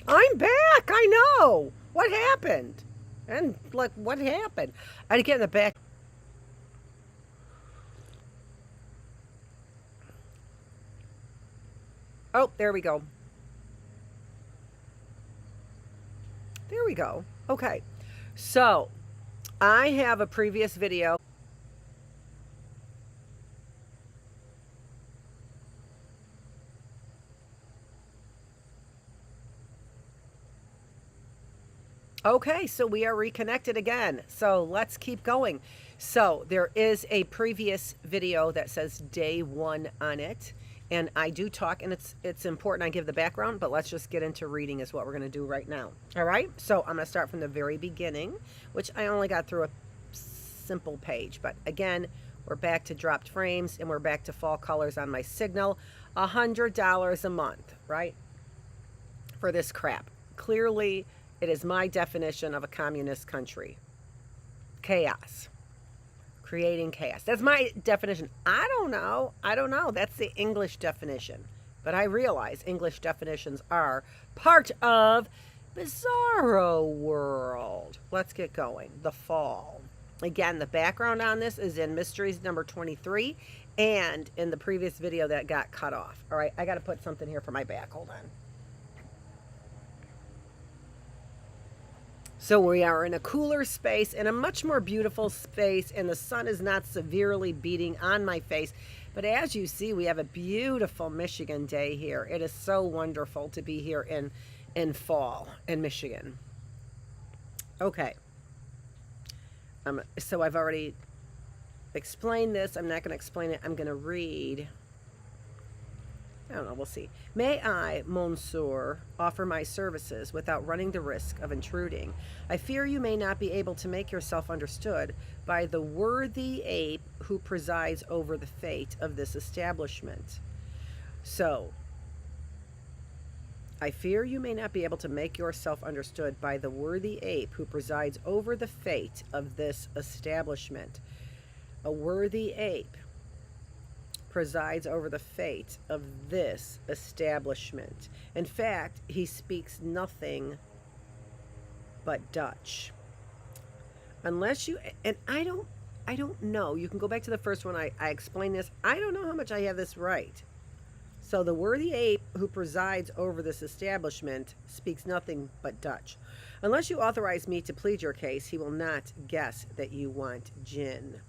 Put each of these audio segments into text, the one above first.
I'm back. I know. What happened? And like, what happened? I had to get in the back. Oh, there we go. There we go. Okay. So, I have a previous video. Okay, so we are reconnected again. So let's keep going. So there is a previous video that says day 1 on it. And I do talk, and it's important I give the background, but let's just get into reading is what we're going to do right now. All right, so I'm going to start from the very beginning, which I only got through a simple page. But again, we're back to dropped frames, and we're back to fall colors on my signal. $100 a month, right, for this crap. Clearly, it is my definition of a communist country. Chaos. Creating chaos. That's my definition. I don't know. That's the English definition. But I realize English definitions are part of Bizarro World. Let's get going. The Fall. Again, the background on this is in Mysteries number 23 and in the previous video that got cut off. All right, I got to put something here for my back. Hold on. So we are in a cooler space, in a much more beautiful space, and the sun is not severely beating on my face. But as you see, we have a beautiful Michigan day here. It is so wonderful to be here in fall in Michigan. Okay. So I've already explained this. I'm not going to explain it. I'm going to read. I don't know, we'll see. May I, Monsieur, offer my services without running the risk of intruding? I fear you may not be able to make yourself understood by the worthy ape who presides over the fate of this establishment. So, I fear you may not be able to make yourself understood by the worthy ape who presides over the fate of this establishment. A worthy ape presides over the fate of this establishment. In fact, he speaks nothing but Dutch. Unless you, and I don't know. You can go back to the first one. I explained this. I don't know how much I have this right. So the worthy ape who presides over this establishment speaks nothing but Dutch. Unless you authorize me to plead your case, he will not guess that you want gin.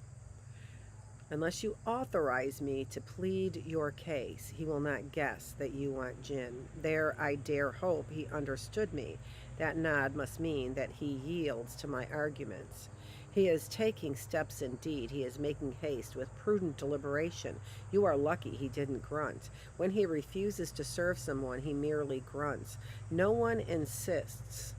Unless you authorize me to plead your case, he will not guess that you want gin. There I dare hope he understood me. That nod must mean that he yields to my arguments. He is taking steps indeed. He is making haste with prudent deliberation. You are lucky he didn't grunt. When he refuses to serve someone, he merely grunts. No one insists.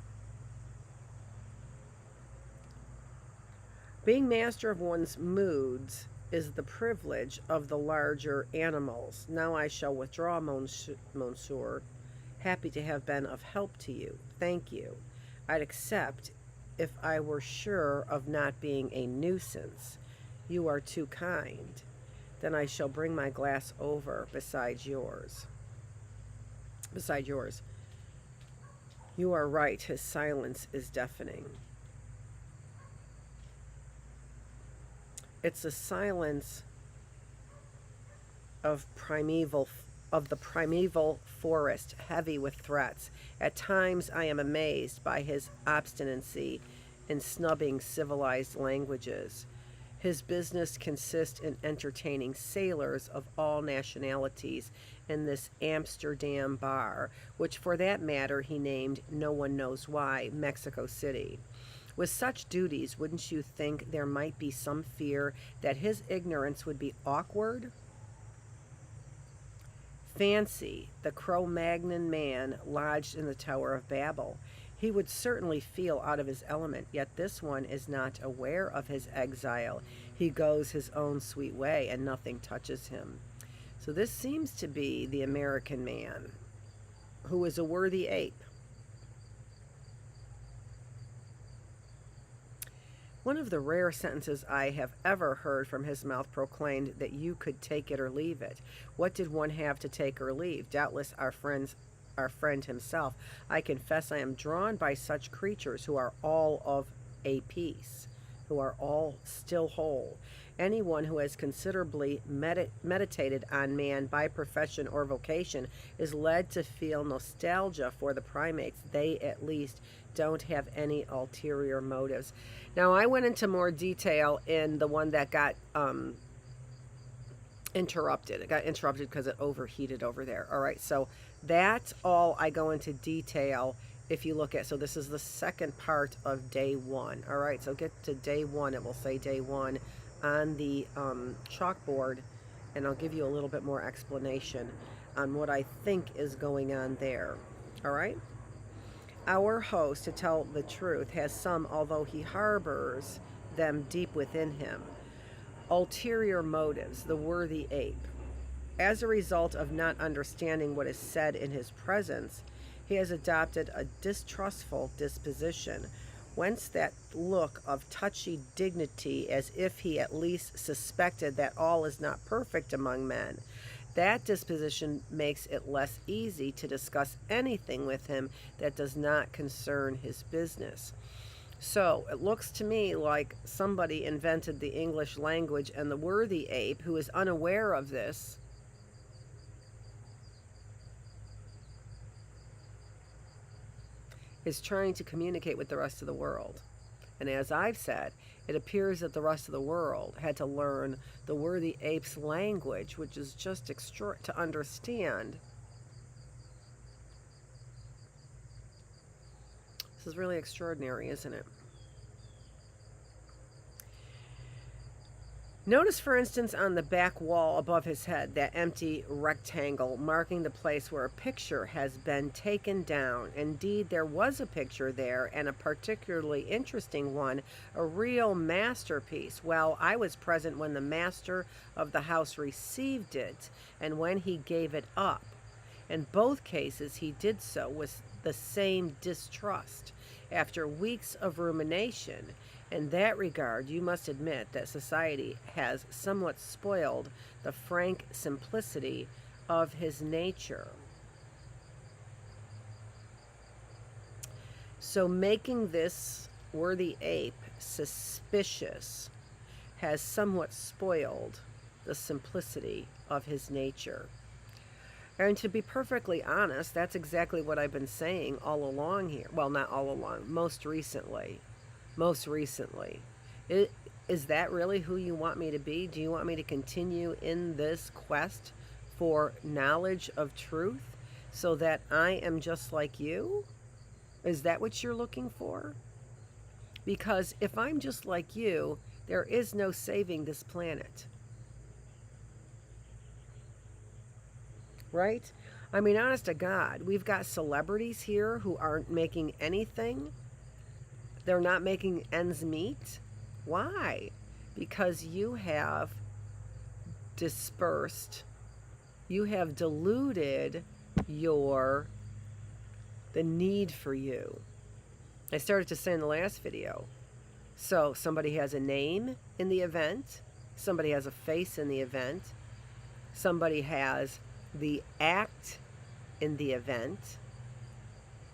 Being master of one's moods is the privilege of the larger animals. Now I shall withdraw, Monsieur. Happy to have been of help to you. Thank you. I'd accept if I were sure of not being a nuisance. You are too kind. Then I shall bring my glass over beside yours. Beside yours. You are right. His silence is deafening. It's a silence of the primeval forest, heavy with threats. At times I am amazed by his obstinacy in snubbing civilized languages. His business consists in entertaining sailors of all nationalities in this Amsterdam bar, which for that matter he named, no one knows why, Mexico City. With such duties, wouldn't you think there might be some fear that his ignorance would be awkward? Fancy the Cro-Magnon man lodged in the Tower of Babel. He would certainly feel out of his element, yet this one is not aware of his exile. He goes his own sweet way, and nothing touches him. So this seems to be the American man, who is a worthy ape. One of the rare sentences I have ever heard from his mouth proclaimed that you could take it or leave it. What did one have to take or leave? Doubtless our our friend himself. I confess I am drawn by such creatures who are all of a piece, who are all still whole. Anyone who has considerably meditated on man by profession or vocation is led to feel nostalgia for the primates. They, at least, don't have any ulterior motives. Now, I went into more detail in the one that got interrupted. It got interrupted because it overheated over there. All right, so that's all I go into detail if you look at. So this is the second part of day 1. All right, so get to day 1. It will say day 1 on the chalkboard, and I'll give you a little bit more explanation on what I think is going on there. All right. Our host, to tell the truth, has some, although he harbors them deep within him, ulterior motives, the worthy ape. As a result of not understanding what is said in his presence, he has adopted a distrustful disposition, whence that look of touchy dignity, as if he at least suspected that all is not perfect among men. That disposition makes it less easy to discuss anything with him that does not concern his business. So it looks to me like somebody invented the English language, and the worthy ape, who is unaware of this, is trying to communicate with the rest of the world. And as I've said, it appears that the rest of the world had to learn the worthy ape's language, which is just extra to understand. This is really extraordinary, isn't it? Notice, for instance, on the back wall above his head, that empty rectangle marking the place where a picture has been taken down. Indeed, there was a picture there, and a particularly interesting one, a real masterpiece. Well, I was present when the master of the house received it and when he gave it up. In both cases, he did so with the same distrust. After weeks of rumination, in that regard, you must admit that society has somewhat spoiled the frank simplicity of his nature. So making this worthy ape suspicious has somewhat spoiled the simplicity of his nature. And to be perfectly honest, that's exactly what I've been saying all along here. Well, not all along, most recently. Is that really who you want me to be? Do you want me to continue in this quest for knowledge of truth so that I am just like you? Is that what you're looking for? Because if I'm just like you, there is no saving this planet. Right? I mean, honest to God, we've got celebrities here who aren't making anything. They're not making ends meet. Why? Because you have dispersed, you have diluted the need for you. I started to say in the last video. So somebody has a name in the event, somebody has a face in the event, somebody has the act in the event,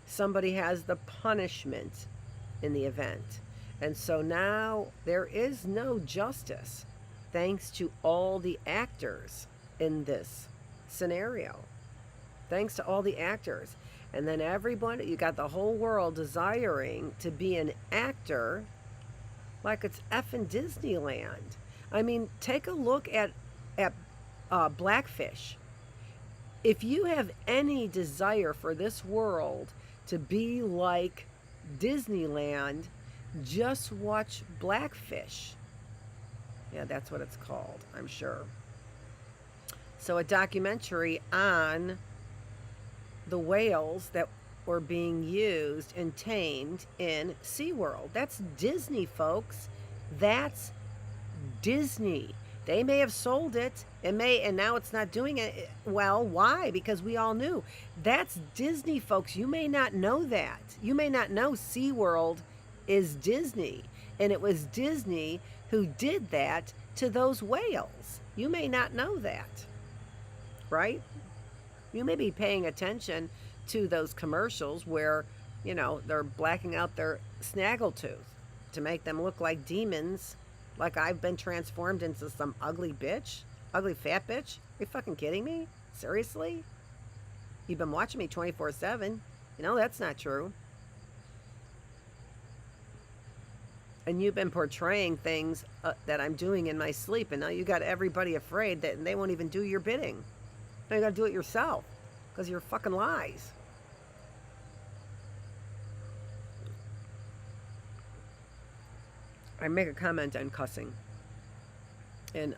somebody has the punishment in the event. And so now there is no justice thanks to all the actors in this scenario. Thanks to all the actors. And then everybody, you got the whole world desiring to be an actor like it's effing Disneyland. I mean, take a look at Blackfish. If you have any desire for this world to be like Disneyland, just watch Blackfish. Yeah, that's what it's called, I'm sure. So a documentary on the whales that were being used and tamed in SeaWorld. That's Disney, folks. That's Disney. They may have sold it, and now it's not doing it well. Why? Because we all knew. That's Disney, folks. You may not know that. You may not know SeaWorld is Disney, and it was Disney who did that to those whales. You may not know that, right? You may be paying attention to those commercials where, you know, they're blacking out their snaggletooth to make them look like demons, like I've been transformed into some ugly bitch, ugly fat bitch. Are you fucking kidding me? Seriously? You've been watching me 24/7. You know that's not true. And you've been portraying things that I'm doing in my sleep, and now you got everybody afraid that they won't even do your bidding. Now you got to do it yourself because you're fucking lies. I make a comment on cussing in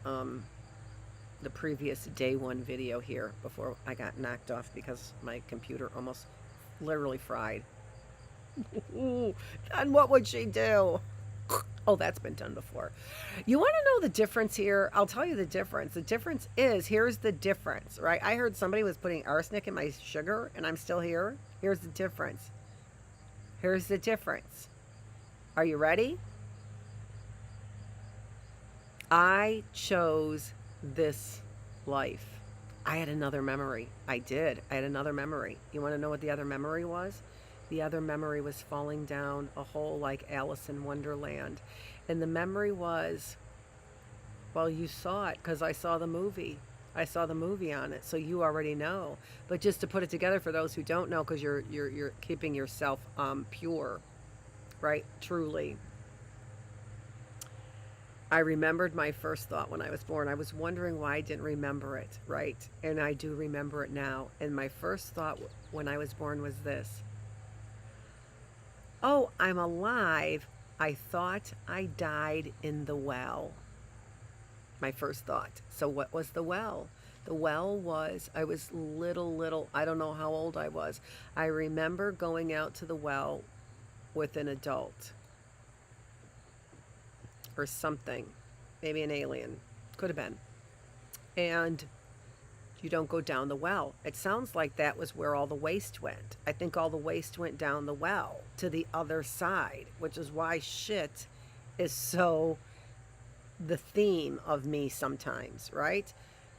the previous day one video here before I got knocked off because my computer almost literally fried. And what would she do? Oh, that's been done before. You want to know the difference here? I'll tell you the difference. The difference is, here's the difference, right? I heard somebody was putting arsenic in my sugar and I'm still here. Here's the difference. Here's the difference. Are you ready? I chose this life. I had another memory. I did. I had another memory. You want to know what the other memory was? The other memory was falling down a hole like Alice in Wonderland. And the memory was, well, you saw it because I saw the movie. I saw the movie on it, so you already know. But just to put it together for those who don't know, because you're keeping yourself pure, right? Truly. I remembered my first thought when I was born. I was wondering why I didn't remember it, right? And I do remember it now. And my first thought when I was born was this. Oh, I'm alive. I thought I died in the well. My first thought. So what was the well? The well was, I was little, I don't know how old I was. I remember going out to the well with an adult. Or something. Maybe an alien. Could have been. And you don't go down the well. It sounds like that was where all the waste went. I think all the waste went down the well to the other side, which is why shit is so the theme of me sometimes, right?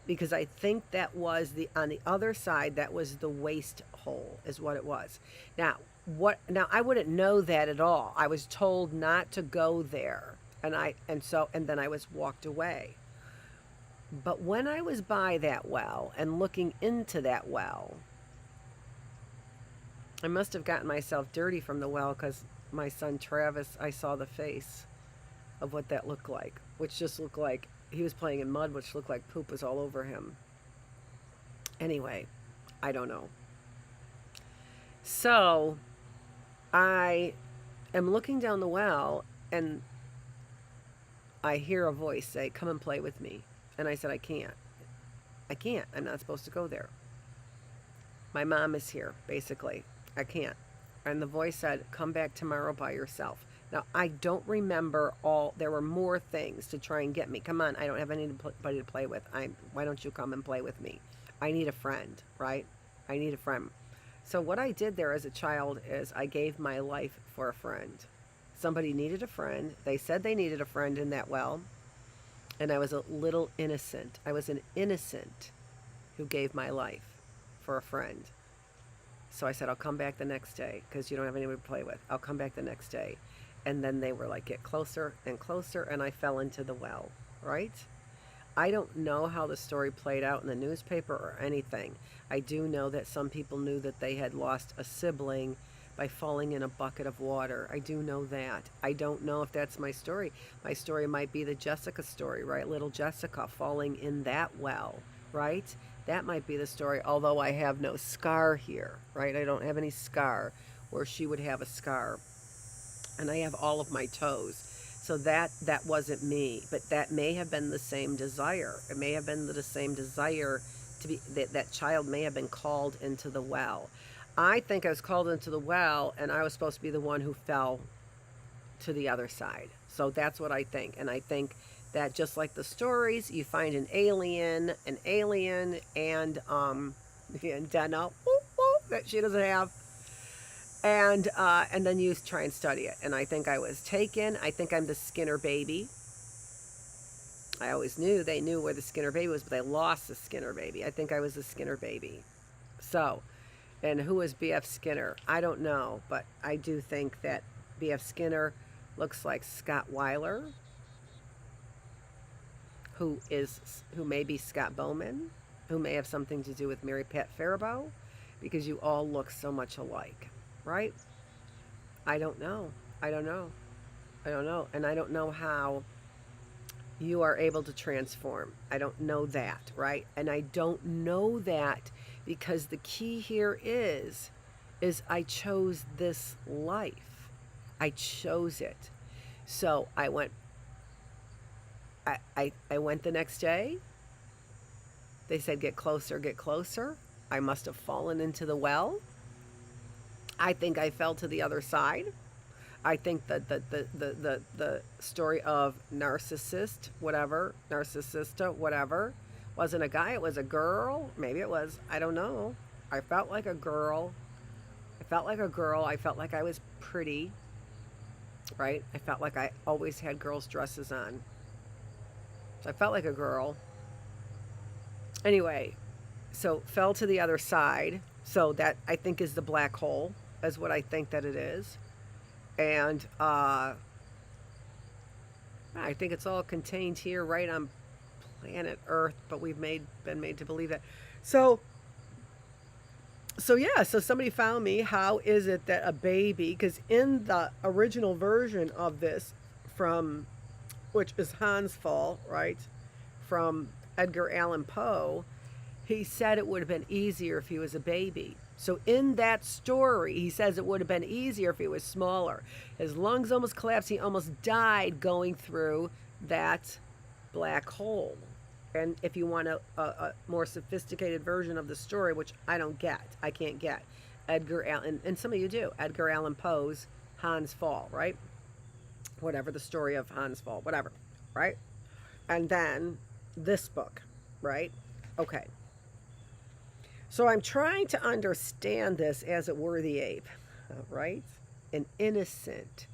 Because I think that was on the other side, that was the waste hole is what it was. Now I wouldn't know that at all. I was told not to go there. And then I was walked away. But when I was by that well and looking into that well, I must have gotten myself dirty from the well because my son Travis, I saw the face of what that looked like, which just looked like he was playing in mud, which looked like poop was all over him. Anyway, I don't know. So I am looking down the well and I hear a voice say, "Come and play with me." And I said, I can't. I'm not supposed to go there. My mom is here, basically. I can't. And the voice said, "Come back tomorrow by yourself." Now, I don't remember all. There were more things to try and get me. Come on, I don't have anybody to play with. Why don't you come and play with me? I need a friend, right? I need a friend. So what I did there as a child is I gave my life for a friend. Somebody needed a friend. They said they needed a friend in that well. And I was a little innocent. I was an innocent who gave my life for a friend. So I said, I'll come back the next day because you don't have anybody to play with. I'll come back the next day. And then they were like, get closer and closer, and I fell into the well, right? I don't know how the story played out in the newspaper or anything. I do know that some people knew that they had lost a sibling by falling in a bucket of water. I do know that. I don't know if that's my story. My story might be the Jessica story, right? Little Jessica falling in that well, right? That might be the story, although I have no scar here, right? I don't have any scar where she would have a scar. And I have all of my toes. So that wasn't me, but that may have been the same desire. It may have been the same desire to be, that child may have been called into the well. I think I was called into the well, and I was supposed to be the one who fell to the other side. So that's what I think. And I think that just like the stories, you find an alien, and antenna that she doesn't have, and then you try and study it. And I think I was taken. I think I'm the Skinner baby. I always knew they knew where the Skinner baby was, but they lost the Skinner baby. I think I was the Skinner baby. So And who is B.F. Skinner? I don't know, but I do think that B.F. Skinner looks like Scott Weiler, who may be Scott Bowman, who may have something to do with Mary Pat Faribault, because you all look so much alike, right? I don't know. I don't know. I don't know. And I don't know how you are able to transform. I don't know that, right? And I don't know that because the key here is I chose this life. I chose it. So I went I went the next day. They said, get closer, get closer. I must have fallen into the well. I think I fell to the other side. I think that the story of narcissista, whatever, wasn't a guy, it was a girl. Maybe it was, I don't know. I felt like a girl. I felt like I was pretty, right? I felt like I always had girls' dresses on. So I felt like a girl. Anyway, so fell to the other side. So that, I think, is the black hole, is what I think that it is. And I think it's all contained here, right on planet Earth, but we've been made to believe that. So yeah, so somebody found me. How is it that a baby, because in the original version of this, from, which is Hans Fall, right, from Edgar Allan Poe, he said it would have been easier if he was a baby. So in that story, he says it would have been easier if he was smaller. His lungs almost collapsed. He almost died going through that black hole. And if you want a more sophisticated version of the story, which I can't get, Edgar Allan, and some of you do, Edgar Allan Poe's Hans Fall, right? Whatever, the story of Hans Fall, whatever, right? And then this book, right? Okay. So I'm trying to understand this as it were the ape, right? An innocent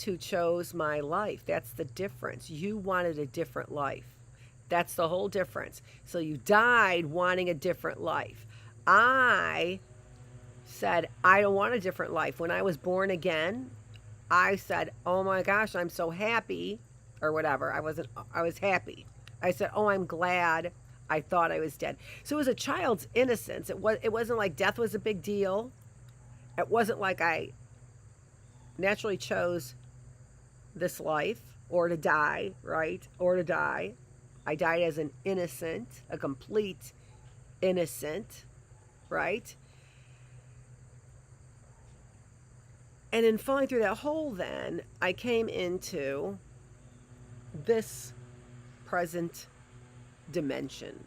who chose my life. That's the difference. You wanted a different life. That's the whole difference. So you died wanting a different life. I said, I don't want a different life. When I was born again, I said, oh my gosh, I'm so happy, or whatever. I was happy. I said, oh, I'm glad. I thought I was dead. So it was a child's innocence. It wasn't like death was a big deal. It wasn't like I naturally chose this life or to die, right? Or to die. I died as an innocent, a complete innocent, right? And in falling through that hole, then I came into this present dimension.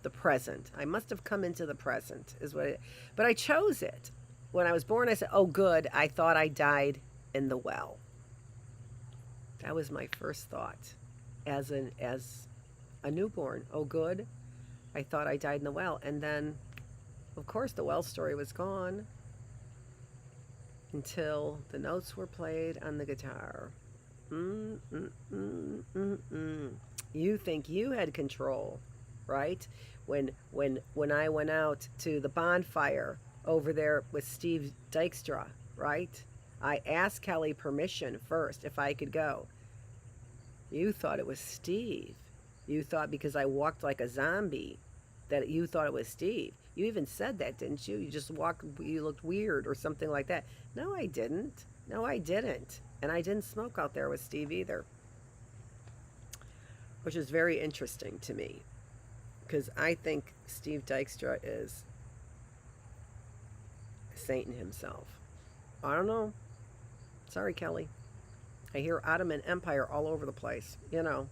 The present. I must have come into the present, is what it, but I chose it. When I was born, I said, oh good, I thought I died in the well. That was my first thought as a newborn. Oh good, I thought I died in the well. And then, of course, the well story was gone until the notes were played on the guitar. You think you had control, right? When I went out to the bonfire over there with Steve Dykstra, right? I asked Kelly permission first if I could go. You thought it was Steve. You thought because I walked like a zombie that you thought it was Steve. You even said that, didn't you? You just walked, you looked weird or something like that. No, I didn't. No, I didn't. And I didn't smoke out there with Steve either. Which is very interesting to me. Because I think Steve Dykstra is Satan himself. I don't know. Sorry, Kelly. I hear Ottoman Empire all over the place, you know.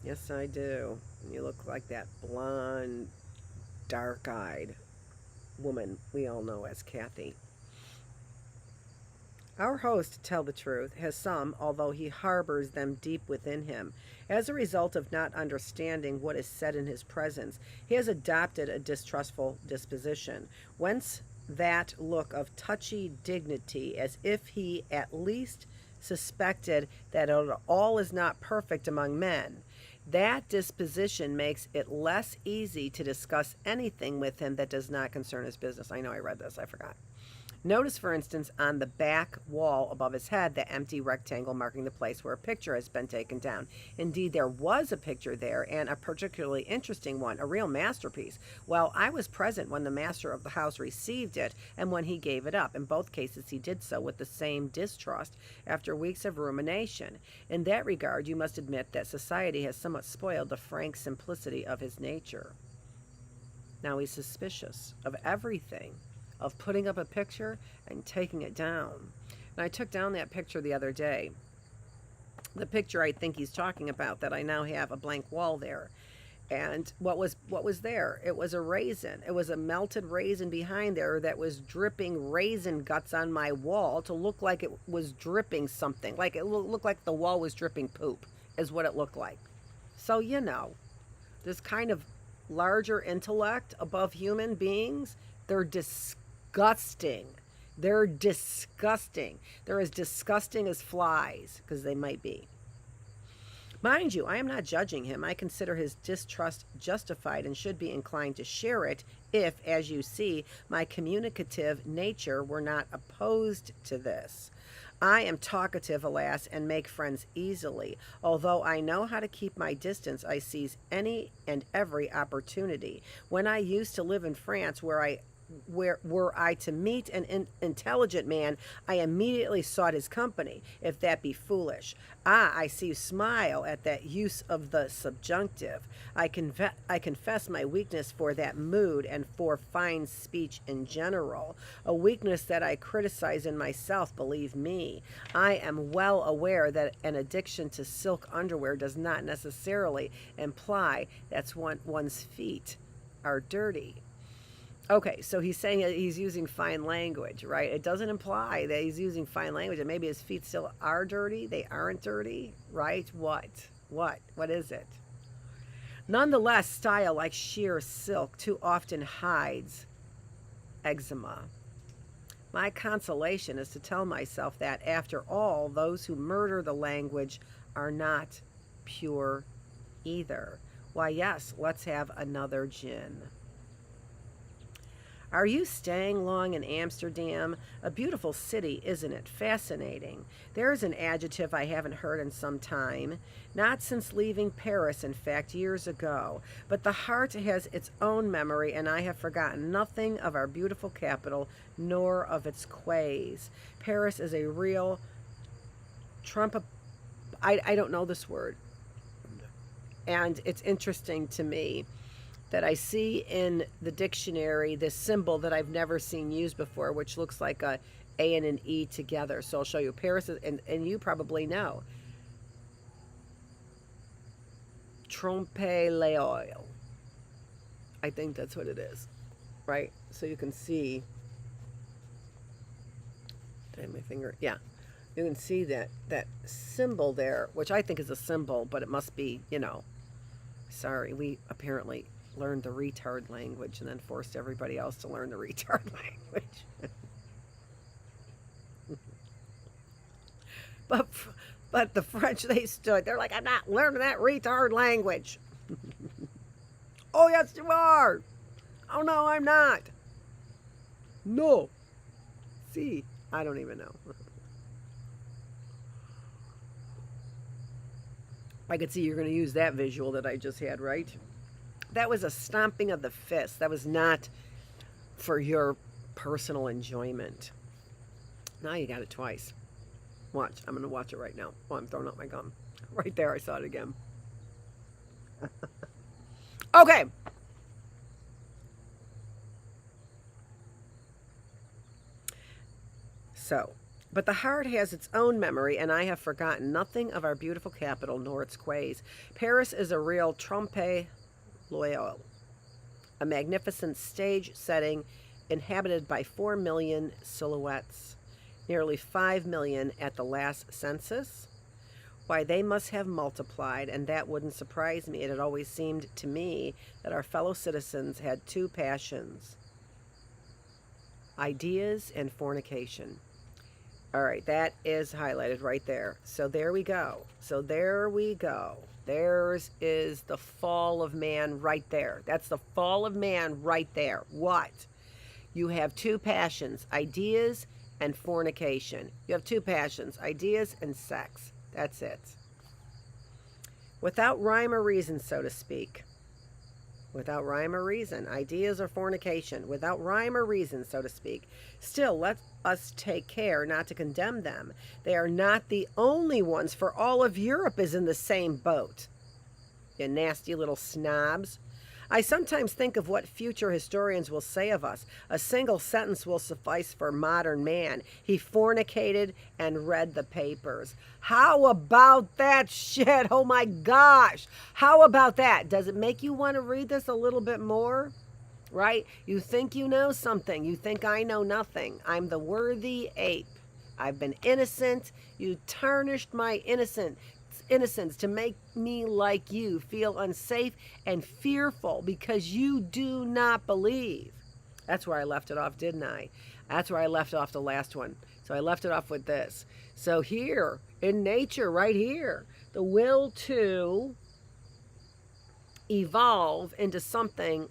Yes, I do. You look like that blonde, dark-eyed woman we all know as Kathy. Our host, to tell the truth, has some, although he harbors them deep within him. As a result of not understanding what is said in his presence, he has adopted a distrustful disposition, whence that look of touchy dignity, as if he at least suspected that all is not perfect among men. That disposition makes it less easy to discuss anything with him that does not concern his business. I know I read this, I forgot. Notice, for instance, on the back wall above his head, the empty rectangle marking the place where a picture has been taken down. Indeed, there was a picture there, and a particularly interesting one, a real masterpiece. Well, I was present when the master of the house received it and when he gave it up. In both cases, he did so with the same distrust after weeks of rumination. In that regard, you must admit that society has somewhat spoiled the frank simplicity of his nature. Now he's suspicious of everything, of putting up a picture and taking it down. And I took down that picture the other day. The picture I think he's talking about, that I now have a blank wall there. And what was there? It was a raisin. It was a melted raisin behind there that was dripping raisin guts on my wall to look like it was dripping something. Like it looked like the wall was dripping poop, is what it looked like. So, you know, this kind of larger intellect above human beings, they're disgusting. They're disgusting. They're as disgusting as flies, because they might be. Mind you, I am not judging him. I consider his distrust justified and should be inclined to share it if, as you see, my communicative nature were not opposed to this. I am talkative, alas, and make friends easily. Although I know how to keep my distance, I seize any and every opportunity. When I used to live in France, were I to meet an intelligent man, I immediately sought his company, if that be foolish. I see you smile at that use of the subjunctive. I confess my weakness for that mood and for fine speech in general, a weakness that I criticize in myself, believe me. I am well aware that an addiction to silk underwear does not necessarily imply that one's feet are dirty. Okay, so he's saying that he's using fine language, right? It doesn't imply that he's using fine language, and maybe his feet still are dirty. They aren't dirty, right? What is it? Nonetheless, style like sheer silk too often hides eczema. My consolation is to tell myself that, after all, those who murder the language are not pure either. Why, yes, let's have another gin. Are you staying long in Amsterdam? A beautiful city, isn't it? Fascinating. There's an adjective I haven't heard in some time. Not since leaving Paris, in fact, years ago. But the heart has its own memory, and I have forgotten nothing of our beautiful capital, nor of its quays. Paris is a real trump. I don't know this word. And it's interesting to me that I see in the dictionary this symbol that I've never seen used before, which looks like a and an E together. So I'll show you. Paris is, and you probably know. Trompe l'oeil. I think that's what it is, right? So you can see. Did I have my finger? Yeah. You can see that symbol there, which I think is a symbol, but it must be, you know. Sorry, we apparently learned the retard language and then forced everybody else to learn the retard language. But the French, they stood. They're like, I'm not learning that retard language. Oh, yes, you are. Oh, no, I'm not. No. See, I don't even know. I could see you're going to use that visual that I just had, right? That was a stomping of the fist. That was not for your personal enjoyment. Now you got it twice. Watch. I'm going to watch it right now. Oh, I'm throwing out my gum. Right there, I saw it again. Okay. So, but the heart has its own memory, and I have forgotten nothing of our beautiful capital, nor its quays. Paris is a real trompe l'oeil, a magnificent stage setting inhabited by 4 million silhouettes, nearly 5 million at the last census. Why, they must have multiplied, and that wouldn't surprise me. It had always seemed to me that our fellow citizens had two passions: ideas and fornication. All right, that is highlighted right there. So there we go. So there we go. There's is the fall of man right there. That's the fall of man right there. What? You have two passions, ideas and fornication. You have two passions, ideas and sex. That's it. Without rhyme or reason, so to speak. Without rhyme or reason. Ideas or fornication. Without rhyme or reason, so to speak. Still, let us take care not to condemn them. They are not the only ones, for all of Europe is in the same boat. You nasty little snobs. I sometimes think of what future historians will say of us. A single sentence will suffice for modern man. He fornicated and read the papers. How about that shit? Oh my gosh. How about that? Does it make you want to read this a little bit more? Right? You think you know something. You think I know nothing. I'm the worthy ape. I've been innocent. You tarnished my innocence to make me, like you, feel unsafe and fearful because you do not believe. That's where I left it off, didn't I? That's where I left off the last one. So I left it off with this. So here, in nature, right here, the will to evolve into something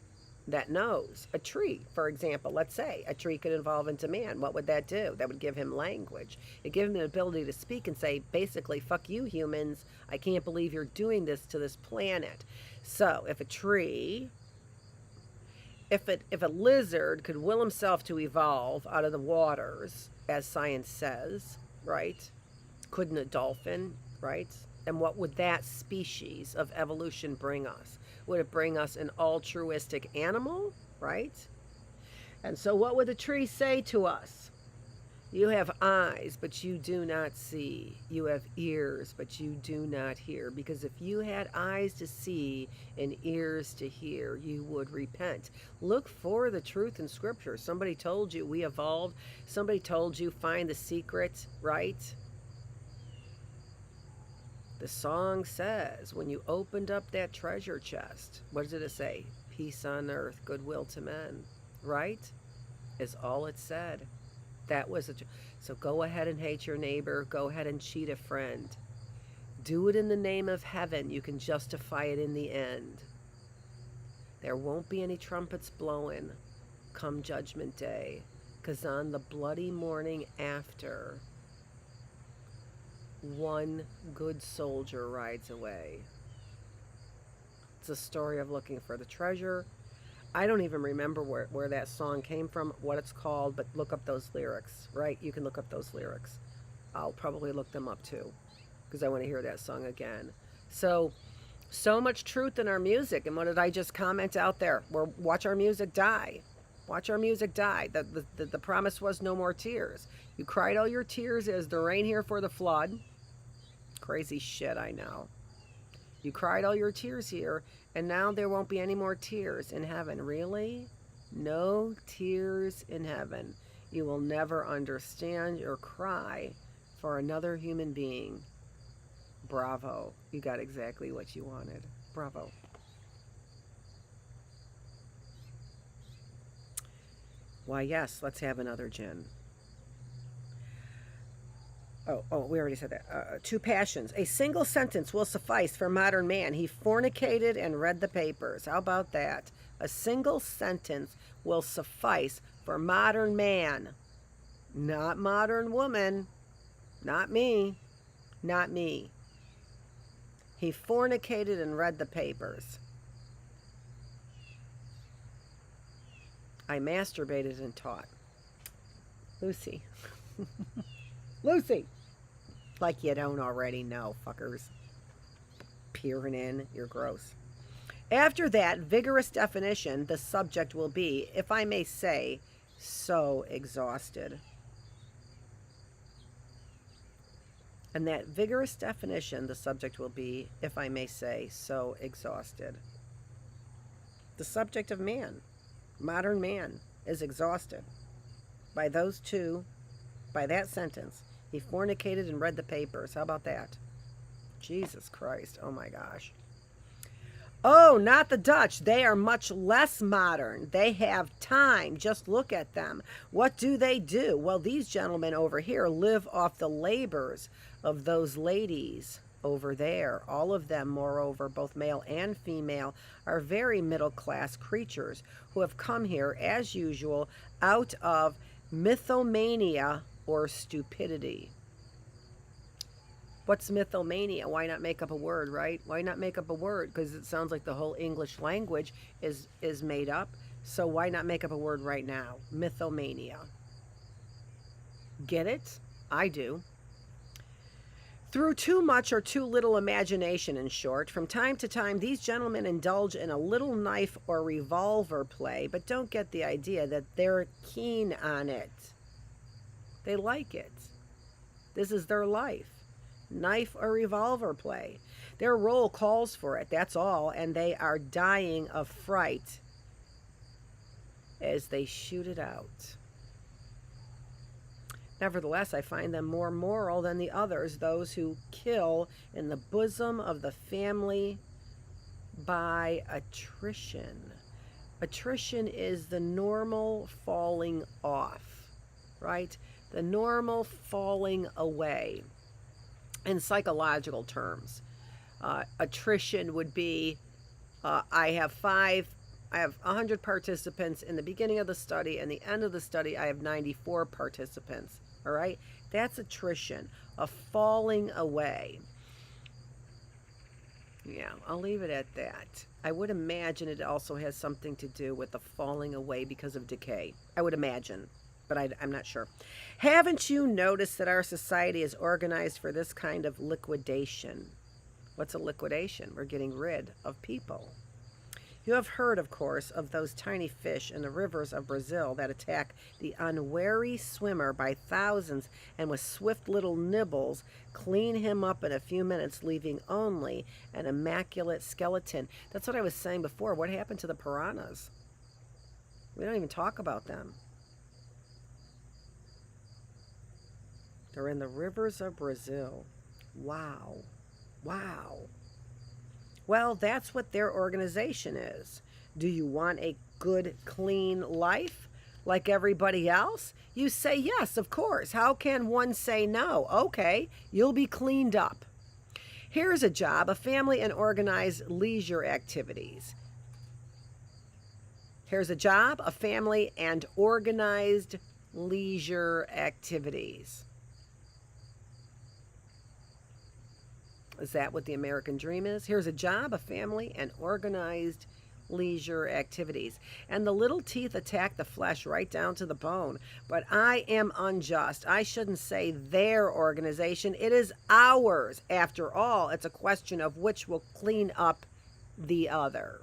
that knows. A tree, for example, let's say a tree could evolve into man. What would that do? That would give him language. It gives him the ability to speak and say, basically, fuck you humans. I can't believe you're doing this to this planet. So if a tree, if a lizard could will himself to evolve out of the waters, as science says, right? Couldn't a dolphin, right? And what would that species of evolution bring us? Would it bring us an altruistic animal, right? And so what would the tree say to us? You have eyes, but you do not see. You have ears, but you do not hear. Because if you had eyes to see and ears to hear, you would repent. Look for the truth in Scripture. Somebody told you we evolved. Somebody told you find the secret, right? The song says, when you opened up that treasure chest, what did it say? Peace on earth, goodwill to men, right? Is all it said. That was so go ahead and hate your neighbor. Go ahead and cheat a friend. Do it in the name of heaven. You can justify it in the end. There won't be any trumpets blowing come Judgment Day, because on the bloody morning after, one good soldier rides away. It's a story of looking for the treasure. I don't even remember where that song came from, what it's called, but look up those lyrics, right? You can look up those lyrics. I'll probably look them up too, because I want to hear that song again. So much truth in our music. And what did I just comment out there? Watch our music die. Watch our music die. The promise was no more tears. You cried all your tears as the rain here for the flood. Crazy shit, I know. You cried all your tears here, and now there won't be any more tears in heaven. Really? No tears in heaven. You will never understand or cry for another human being. Bravo. You got exactly what you wanted. Bravo. Why, yes, let's have another gin. Oh, we already said that. Two passions. A single sentence will suffice for modern man. He fornicated and read the papers. How about that? A single sentence will suffice for modern man. Not modern woman. Not me. Not me. He fornicated and read the papers. I masturbated and taught. Lucy. Lucy! Like you don't already know, fuckers. Peering in, you're gross. After that vigorous definition, the subject will be, if I may say, so exhausted. And that vigorous definition, the subject will be, if I may say, so exhausted. The subject of man, modern man, is exhausted by those two, by that sentence. He fornicated and read the papers. How about that? Jesus Christ. Oh my gosh. Oh, not the Dutch. They are much less modern. They have time. Just look at them. What do they do? Well, these gentlemen over here live off the labors of those ladies over there. All of them, moreover, both male and female, are very middle class creatures who have come here, as usual, out of mythomania or stupidity. What's mythomania? Why not make up a word, right? Why not make up a word? Because it sounds like the whole English language is made up. So why not make up a word right now? Mythomania. Get it? I do. Through too much or too little imagination, in short, from time to time these gentlemen indulge in a little knife or revolver play, but don't get the idea that they're keen on it. They like it. This is their life. Knife or revolver play. Their role calls for it, that's all, and they are dying of fright as they shoot it out. Nevertheless, I find them more moral than the others, those who kill in the bosom of the family by attrition. Attrition is the normal falling off, right? The normal falling away. In psychological terms, attrition would be I have 100 participants in the beginning of the study, and the end of the study I have 94 participants. All right, that's attrition, a falling away. Yeah, I'll leave it at that. I would imagine it also has something to do with the falling away because of decay. I would imagine, but I'm not sure. Haven't you noticed that our society is organized for this kind of liquidation? What's a liquidation? We're getting rid of people. You have heard, of course, of those tiny fish in the rivers of Brazil that attack the unwary swimmer by thousands and with swift little nibbles clean him up in a few minutes, leaving only an immaculate skeleton. That's what I was saying before. What happened to the piranhas? We don't even talk about them. They're in the rivers of Brazil. Wow. Wow. Well, that's what their organization is. Do you want a good, clean life like everybody else? You say yes, of course. How can one say no? Okay, you'll be cleaned up. Here's a job, a family and organized leisure activities. Here's a job, a family and organized leisure activities. Is that what the American dream is? Here's a job, a family, and organized leisure activities. And the little teeth attack the flesh right down to the bone. But I am unjust. I shouldn't say their organization. It is ours. After all, it's a question of which will clean up the other.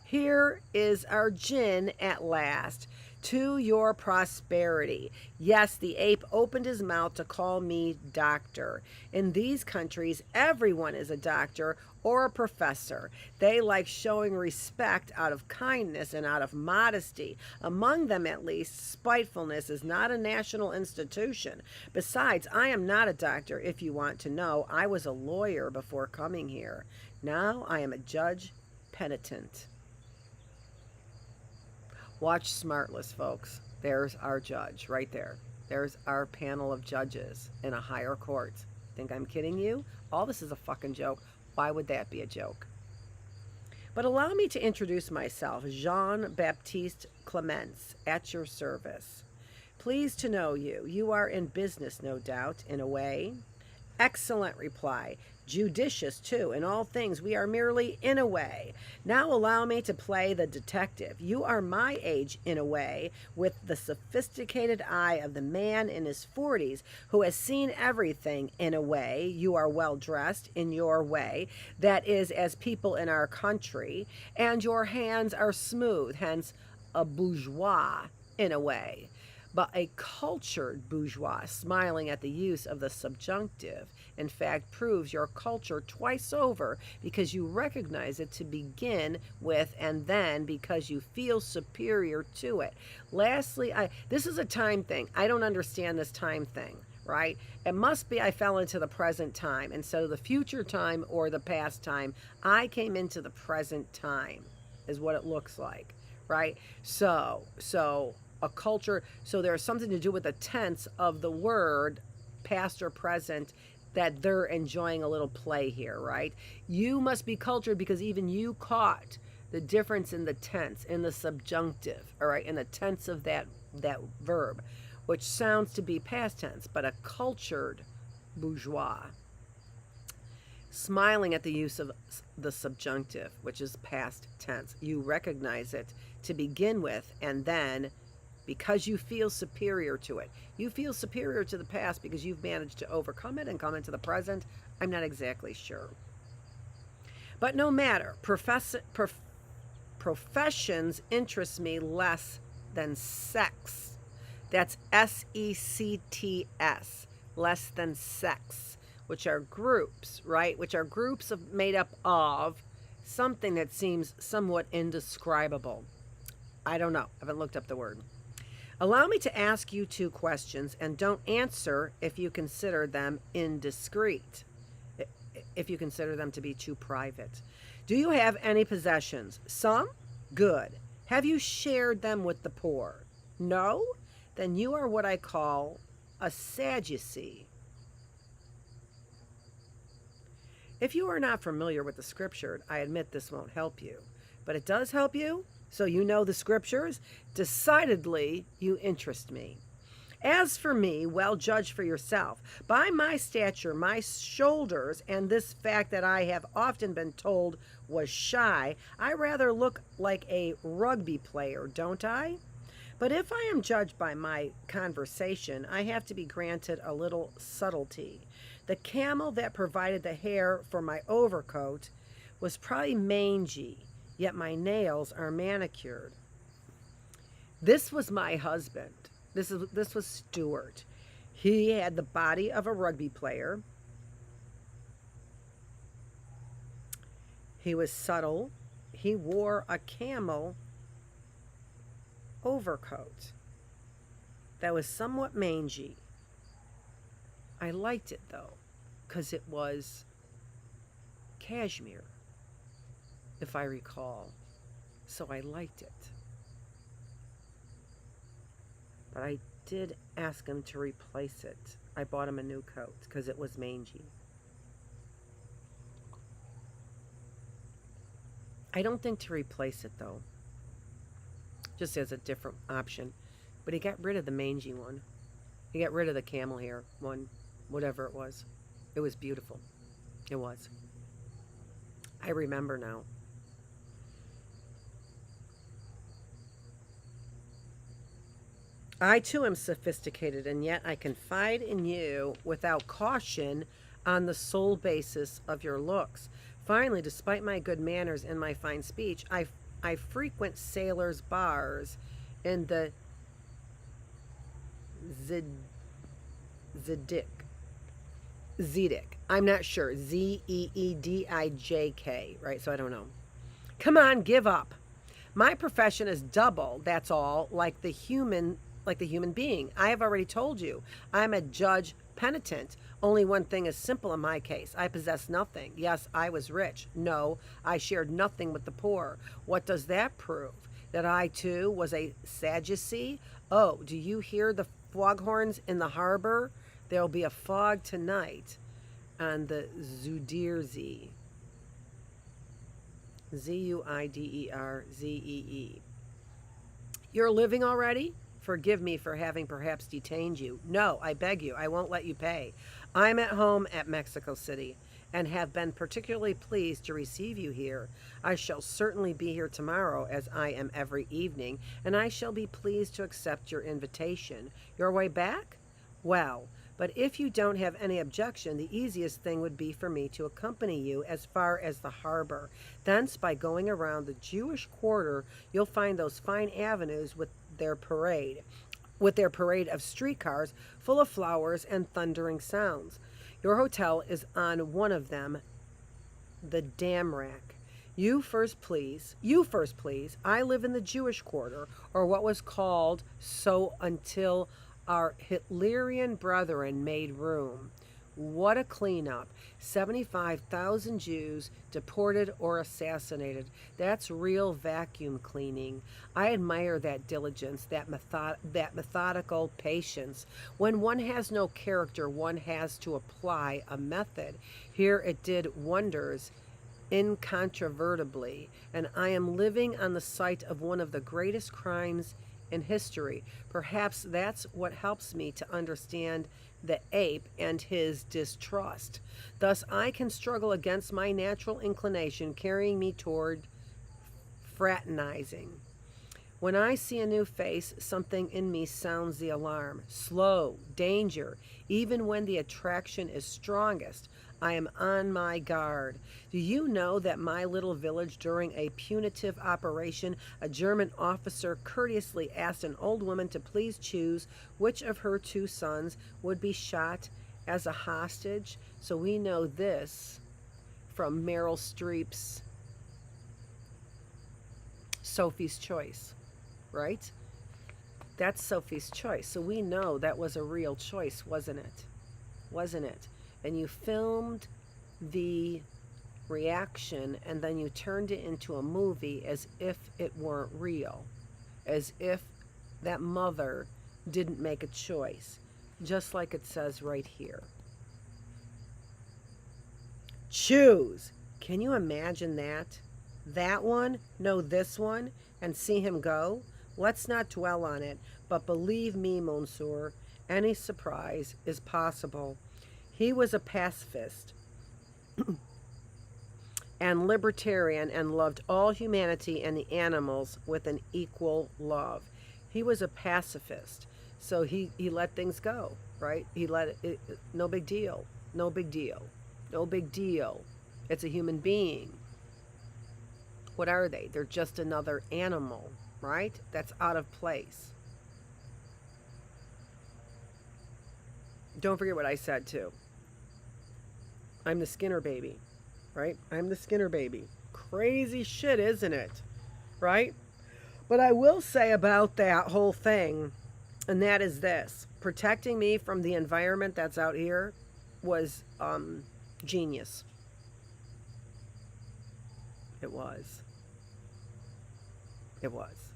Here is our gin at last. To your prosperity. Yes, the ape opened his mouth to call me doctor. In these countries, everyone is a doctor or a professor. They like showing respect out of kindness and out of modesty. Among them, at least, spitefulness is not a national institution. Besides, I am not a doctor, if you want to know. I was a lawyer before coming here. Now I am a judge penitent. Watch Smartless, folks. There's our judge right there. There's our panel of judges in a higher court. Think I'm kidding you? All this is a fucking joke. Why would that be a joke? But allow me to introduce myself, Jean-Baptiste Clements, at your service. Pleased to know you. You are in business, no doubt, in a way. Excellent reply. Judicious, too. In all things, we are merely in a way. Now allow me to play the detective. You are my age, in a way, with the sophisticated eye of the man in his 40s who has seen everything, in a way. You are well dressed, in your way, that is, as people in our country, and your hands are smooth, hence a bourgeois, in a way. But a cultured bourgeois, smiling at the use of the subjunctive, in fact, proves your culture twice over because you recognize it to begin with and then because you feel superior to it. Lastly, this is a time thing. I don't understand this time thing, right? It must be I fell into the present time instead of the future time or the past time. I came into the present time is what it looks like, right? So a culture, so there's something to do with the tense of the word, past or present, that they're enjoying a little play here, right? You must be cultured because even you caught the difference in the tense, in the subjunctive, all right, in the tense of that verb, which sounds to be past tense, but a cultured bourgeois, smiling at the use of the subjunctive, which is past tense. You recognize it to begin with, and then because you feel superior to it, you feel superior to the past because you've managed to overcome it and come into the present. I'm not exactly sure. But no matter, professions interest me less than sex. That's SECTS, less than sex, which are groups, right? Which are groups made up of something that seems somewhat indescribable. I don't know. I haven't looked up the word. Allow me to ask you 2 questions, and don't answer if you consider them indiscreet, if you consider them to be too private. Do you have any possessions? Some? Good. Have you shared them with the poor? No? Then you are what I call a Sadducee. If you are not familiar with the scripture, I admit this won't help you, but it does help you. So you know the scriptures. Decidedly, you interest me. As for me, well, judge for yourself. By my stature, my shoulders, and this fact that I have often been told was shy, I rather look like a rugby player, don't I? But if I am judged by my conversation, I have to be granted a little subtlety. The camel that provided the hair for my overcoat was probably mangy, yet my nails are manicured. This was my husband. This was Stuart. He had the body of a rugby player. He was subtle. He wore a camel overcoat that was somewhat mangy. I liked it though, because it was cashmere, if I recall. So I liked it. But I did ask him to replace it. I bought him a new coat because it was mangy. I don't think to replace it though, just as a different option. But he got rid of the mangy one. He got rid of the camel hair one, whatever it was. It was beautiful. It was. I remember now. I too am sophisticated, and yet I confide in you without caution on the sole basis of your looks. Finally, despite my good manners and my fine speech, I frequent sailors' bars in the Zedek. I'm not sure. Zeedijk, right? So I don't know. Come on, give up. My profession is double, that's all, like the human being. I have already told you. I'm a judge penitent. Only one thing is simple in my case. I possess nothing. Yes, I was rich. No, I shared nothing with the poor. What does that prove? That I too was a Sadducee? Oh, do you hear the foghorns in the harbor? There'll be a fog tonight on the Zuiderzee. Zuiderzee. You're living already? Forgive me for having perhaps detained you. No, I beg you, I won't let you pay. I'm at home at Mexico City and have been particularly pleased to receive you here. I shall certainly be here tomorrow, as I am every evening, and I shall be pleased to accept your invitation. Your way back? Well, but if you don't have any objection, the easiest thing would be for me to accompany you as far as the harbor. Thence, by going around the Jewish quarter, you'll find those fine avenues with their parade of streetcars full of flowers and thundering sounds. Your hotel is on one of them, the Damrack. You first, please. I live in the Jewish quarter, or what was called so until our Hitlerian brethren made room. What a cleanup. 75,000 Jews deported or assassinated. That's real vacuum cleaning. I admire that diligence, that methodical patience. When one has no character, one has to apply a method. Here it did wonders incontrovertibly, and I am living on the site of one of the greatest crimes in history. Perhaps that's what helps me to understand the ape and his distrust. Thus, I can struggle against my natural inclination carrying me toward fraternizing. When I see a new face, something in me sounds the alarm. Slow, danger. Even when the attraction is strongest, I am on my guard. Do you know that my little village, during a punitive operation, a German officer courteously asked an old woman to please choose which of her two sons would be shot as a hostage? So we know this from Meryl Streep's Sophie's Choice, right? That's Sophie's Choice. So we know that was a real choice, wasn't it? Wasn't it? And you filmed the reaction and then you turned it into a movie as if it weren't real, as if that mother didn't make a choice, just like it says right here. Choose. Can you imagine that? That one, no, this one, and see him go? Let's not dwell on it, but believe me, Monsieur, any surprise is possible. He was a pacifist and libertarian and loved all humanity and the animals with an equal love. He was a pacifist, so he let things go, right? He let it, no big deal, no big deal, no big deal. It's a human being. What are they? They're just another animal, right? That's out of place. Don't forget what I said, too. I'm the Skinner baby, right? I'm the Skinner baby. Crazy shit, isn't it? Right? But I will say about that whole thing, and that is this. Protecting me from the environment that's out here was genius. It was. It was.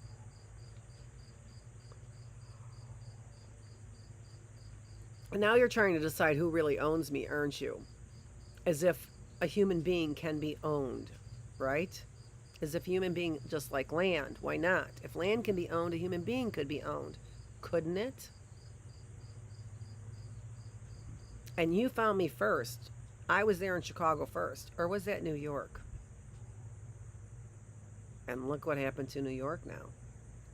And now you're trying to decide who really owns me, aren't you? As if a human being can be owned, right? As if human being, just like land, why not? If land can be owned, a human being could be owned, couldn't it? And you found me first. I was there in Chicago first, or was that New York? And look what happened to New York now,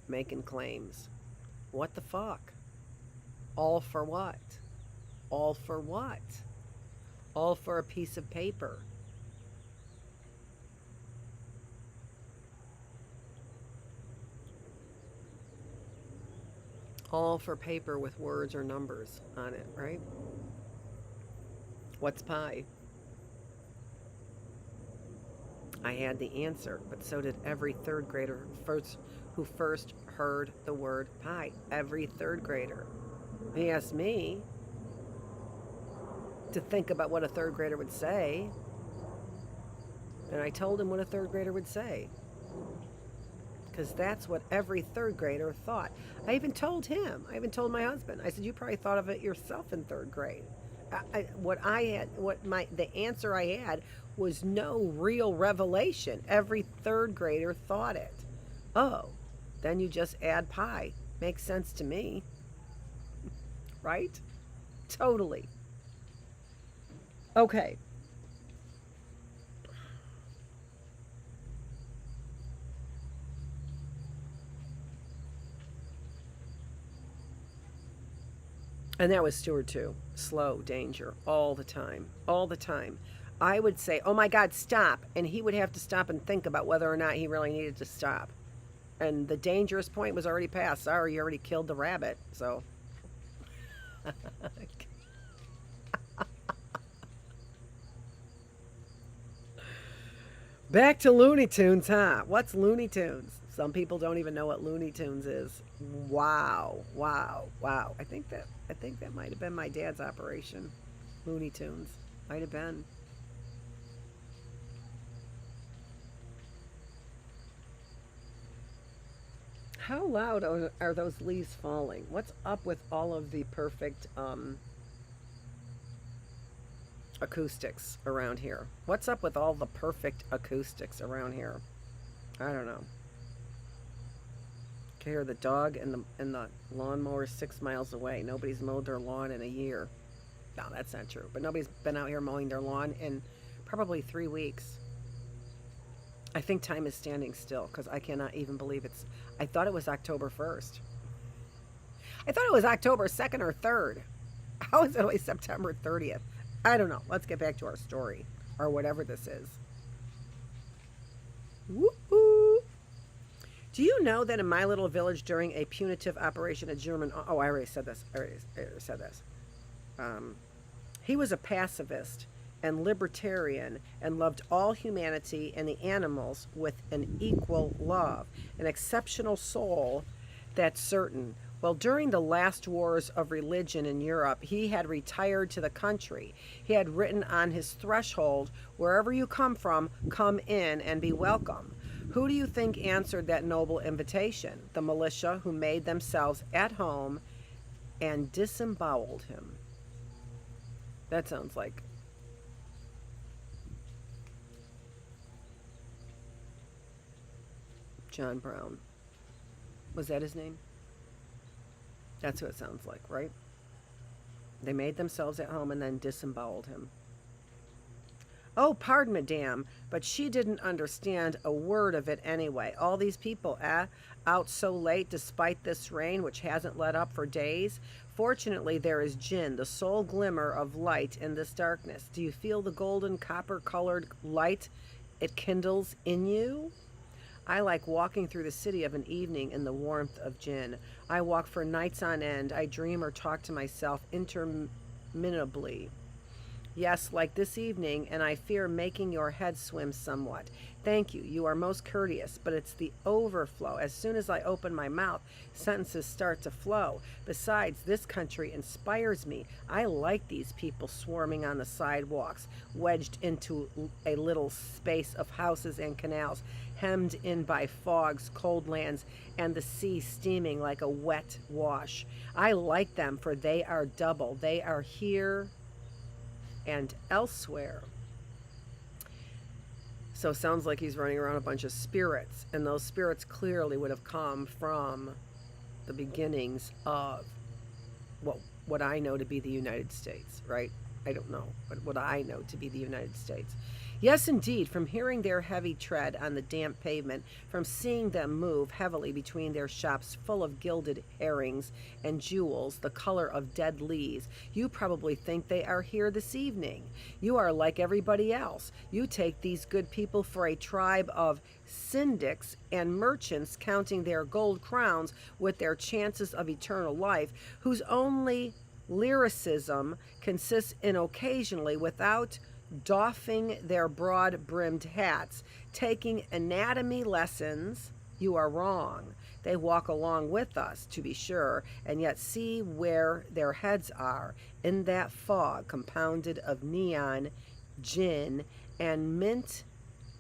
making claims. What the fuck? All for what? All for what? All for a piece of paper. All for paper with words or numbers on it, right? What's pi? I had the answer, but so did every third grader who first heard the word pi. Every third grader. He asked me to think about what a third grader would say, and I told him what a third grader would say, because that's what every third grader thought. I even told him. I even told my husband. I said, "You probably thought of it yourself in third grade." The answer I had was no real revelation. Every third grader thought it. Oh, then you just add pi. Makes sense to me, right? Totally. Okay. And that was Stewart too. Slow, danger, all the time. All the time. I would say, "Oh my God, stop." And he would have to stop and think about whether or not he really needed to stop. And the dangerous point was already passed. Sorry, you already killed the rabbit. So. Back to Looney Tunes, huh? What's Looney Tunes? Some people don't even know what Looney Tunes is. Wow, wow, wow. I think that might have been my dad's operation. Looney Tunes. Might have been. How loud are those leaves falling? What's up with all of the perfect acoustics around here? What's up with all the perfect acoustics around here? I don't know. Can hear the dog and the lawnmower 6 miles away. Nobody's mowed their lawn in a year. No, that's not true. But nobody's been out here mowing their lawn in probably 3 weeks. I think time is standing still because I cannot even believe it's. I thought it was October 1st. I thought it was October 2nd or 3rd. How is it always September 30th? I don't know. Let's get back to our story or whatever this is. Woo-hoo. Do you know that in my little village during a punitive operation, a German. Oh, I already said this. I already said this. He was a pacifist and libertarian and loved all humanity and the animals with an equal love, an exceptional soul, that's certain. Well, during the last wars of religion in Europe, he had retired to the country. He had written on his threshold, "Wherever you come from, come in and be welcome." Who do you think answered that noble invitation? The militia, who made themselves at home and disemboweled him. That sounds like John Brown. Was that his name? That's who it sounds like, right? They made themselves at home and then disemboweled him. Oh, pardon, madame, but she didn't understand a word of it anyway. All these people, out so late despite this rain, which hasn't let up for days. Fortunately, there is gin, the sole glimmer of light in this darkness. Do you feel the golden copper-colored light it kindles in you? I like walking through the city of an evening in the warmth of gin. I walk for nights on end. I dream or talk to myself interminably. Yes, like this evening, and I fear making your head swim somewhat. Thank you. You are most courteous, but it's the overflow. As soon as I open my mouth, sentences start to flow. Besides, this country inspires me. I like these people swarming on the sidewalks, wedged into a little space of houses and canals, hemmed in by fogs, cold lands, and the sea steaming like a wet wash. I like them, for they are double. They are here and elsewhere. So it sounds like he's running around a bunch of spirits, and those spirits clearly would have come from the beginnings of what I know to be the United States, right? I don't know, but what I know to be the United States. Yes, indeed, from hearing their heavy tread on the damp pavement, from seeing them move heavily between their shops full of gilded herrings and jewels, the color of dead leaves, you probably think they are here this evening. You are like everybody else. You take these good people for a tribe of syndics and merchants counting their gold crowns with their chances of eternal life, whose only lyricism consists in occasionally, without doffing their broad-brimmed hats, taking anatomy lessons. You are wrong. They walk along with us, to be sure, and yet see where their heads are, in that fog compounded of neon, gin, and mint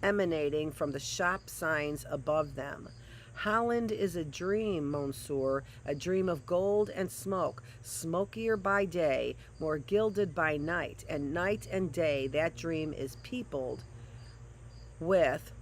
emanating from the shop signs above them. Holland is a dream, monsieur, a dream of gold and smoke, smokier by day, more gilded by night, and night and day that dream is peopled with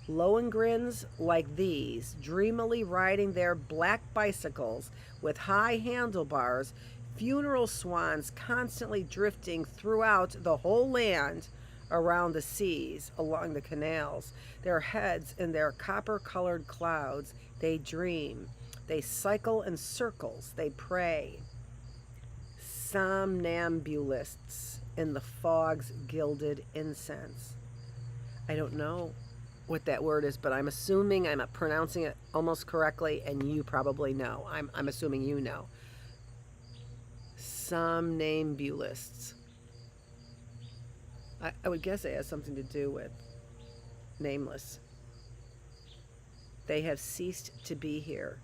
Lohengrins like these, dreamily riding their black bicycles with high handlebars, funeral swans constantly drifting throughout the whole land, around the seas, along the canals, their heads in their copper-colored clouds. They dream. They cycle in circles. They pray. Somnambulists in the fog's gilded incense. I don't know what that word is, but I'm assuming I'm pronouncing it almost correctly, and you probably know. I'm assuming you know. Somnambulists. I would guess it has something to do with nameless. they have ceased to be here.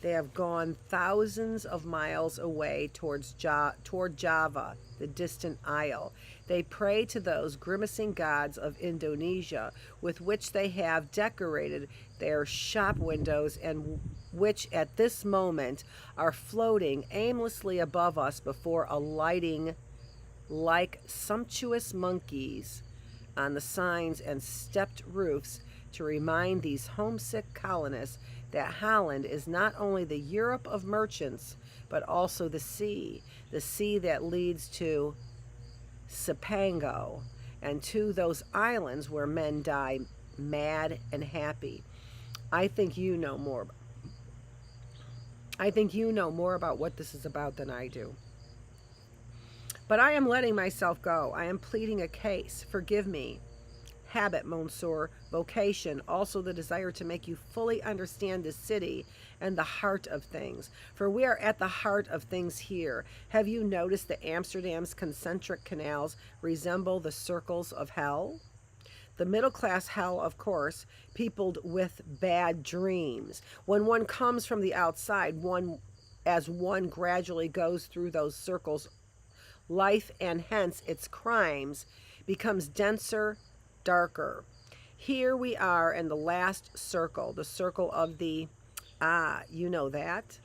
They have gone thousands of miles away toward Java, the distant isle. They pray to those grimacing gods of Indonesia with which they have decorated their shop windows and which at this moment are floating aimlessly above us before alighting like sumptuous monkeys on the signs and stepped roofs to remind these homesick colonists that Holland is not only the Europe of merchants, but also the sea that leads to Cipango, and to those islands where men die mad and happy. I think you know more. I think you know more about what this is about than I do. But I am letting myself go. I am pleading a case. Forgive me. Habit, monsieur, vocation, also the desire to make you fully understand this city and the heart of things. For we are at the heart of things here. Have you noticed that Amsterdam's concentric canals resemble the circles of hell? The middle-class hell, of course, peopled with bad dreams. When one comes from the outside, as one gradually goes through those circles, life and hence its crimes becomes denser, darker. Here we are in the last circle, the circle of the, you know that?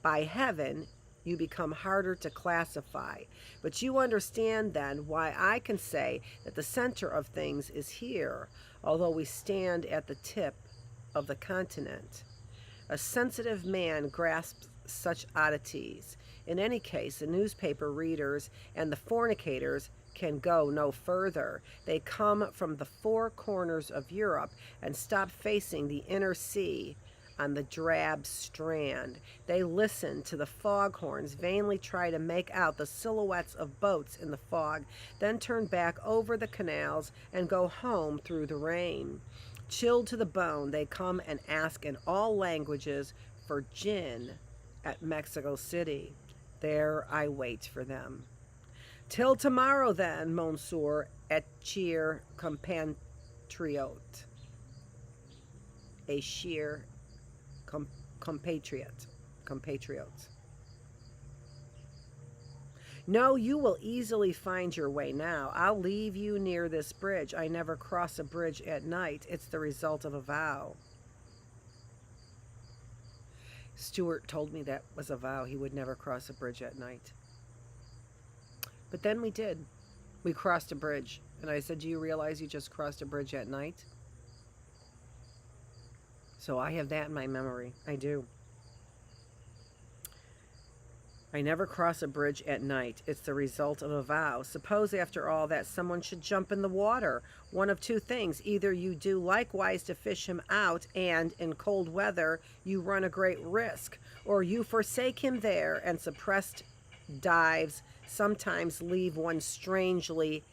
By heaven, you become harder to classify. But you understand then why I can say that the center of things is here, although we stand at the tip of the continent. A sensitive man grasps such oddities. In any case, the newspaper readers and the fornicators can go no further. They come from the four corners of Europe and stop facing the inner sea on the drab strand. They listen to the foghorns, vainly try to make out the silhouettes of boats in the fog, then turn back over the canals and go home through the rain. Chilled to the bone, they come and ask in all languages for gin at Mexico City. There I wait for them. Till tomorrow then, monsieur, et cheer compatriot. A sheer compatriot. No, you will easily find your way now. I'll leave you near this bridge. I never cross a bridge at night. It's the result of a vow. Stuart told me that was a vow. He would never cross a bridge at night. But then we did. We crossed a bridge. And I said, do you realize you just crossed a bridge at night? So I have that in my memory. I do. I never cross a bridge at night. It's the result of a vow. Suppose, after all, that someone should jump in the water. One of two things. Either you do likewise to fish him out, and, in cold weather, you run a great risk. Or you forsake him there, and suppressed dives sometimes leave one strangely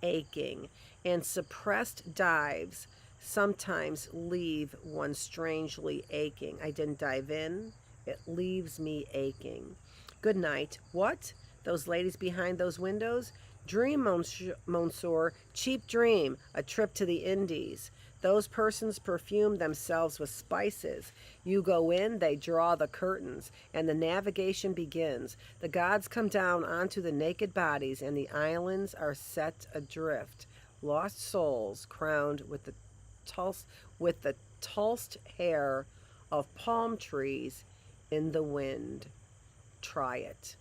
aching. And suppressed dives sometimes leave one strangely aching. I didn't dive in. It leaves me aching. Good night. What? Those ladies behind those windows? Dream, monsieur. Cheap dream. A trip to the Indies. Those persons perfume themselves with spices. You go in, they draw the curtains, and the navigation begins. The gods come down onto the naked bodies, and the islands are set adrift. Lost souls crowned with the tossed hair of palm trees in the wind. Try it.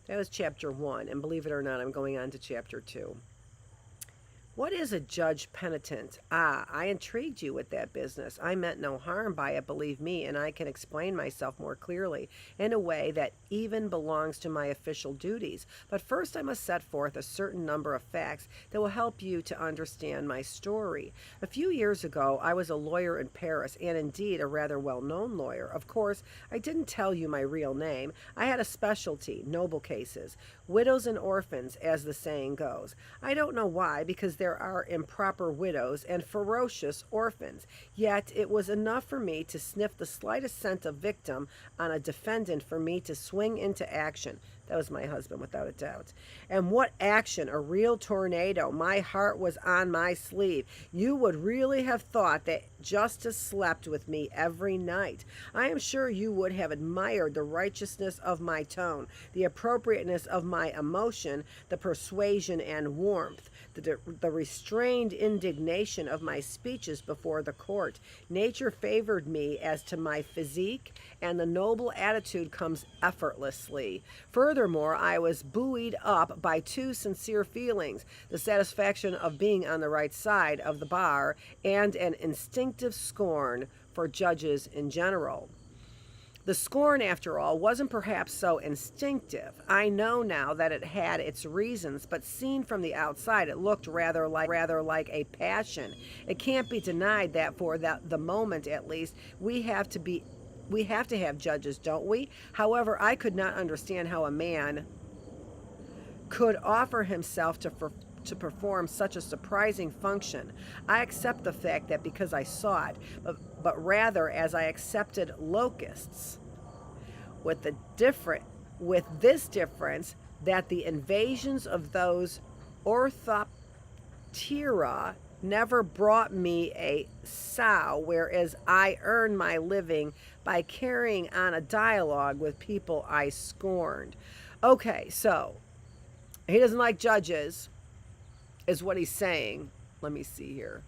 That was chapter 1, and believe it or not, I'm going on to chapter 2. What is a judge penitent? I intrigued you with that business. I meant no harm by it, believe me, and I can explain myself more clearly in a way that even belongs to my official duties. But first I must set forth a certain number of facts that will help you to understand my story. A few years ago, I was a lawyer in Paris, and indeed a rather well-known lawyer. Of course, I didn't tell you my real name. I had a specialty, noble cases, widows and orphans, as the saying goes. I don't know why, because there are improper widows and ferocious orphans. Yet it was enough for me to sniff the slightest scent of victim on a defendant for me to swing into action. That was my husband, without a doubt. And what action, a real tornado. My heart was on my sleeve. You would really have thought that justice slept with me every night. I am sure you would have admired the righteousness of my tone, the appropriateness of my emotion, the persuasion and warmth, the restrained indignation of my speeches before the court. Nature favored me as to my physique, and the noble attitude comes effortlessly. Furthermore, I was buoyed up by two sincere feelings, the satisfaction of being on the right side of the bar and an instinctive scorn for judges in general. The scorn, after all, wasn't perhaps so instinctive. I know now that it had its reasons, but seen from the outside, it looked rather like a passion. It can't be denied that for the moment, at least, we have to have judges, don't we? However, I could not understand how a man could offer himself to perform such a surprising function. I accept the fact that because I saw it, but rather as I accepted locusts, with this difference that the invasions of those orthoptera never brought me a sow, whereas I earned my living by carrying on a dialogue with people I scorned. Okay, so he doesn't like judges, is what he's saying. Let me see here.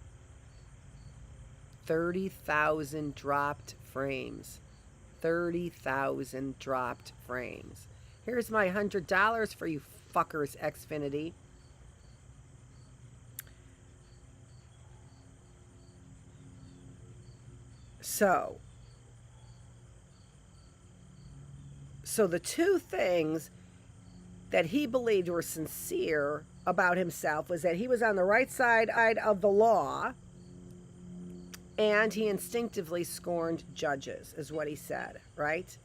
30,000 dropped frames. 30,000 dropped frames. Here's my $100 for you fuckers, Xfinity. So the two things that he believed were sincere about himself was that he was on the right side of the law, and he instinctively scorned judges, is what he said, right?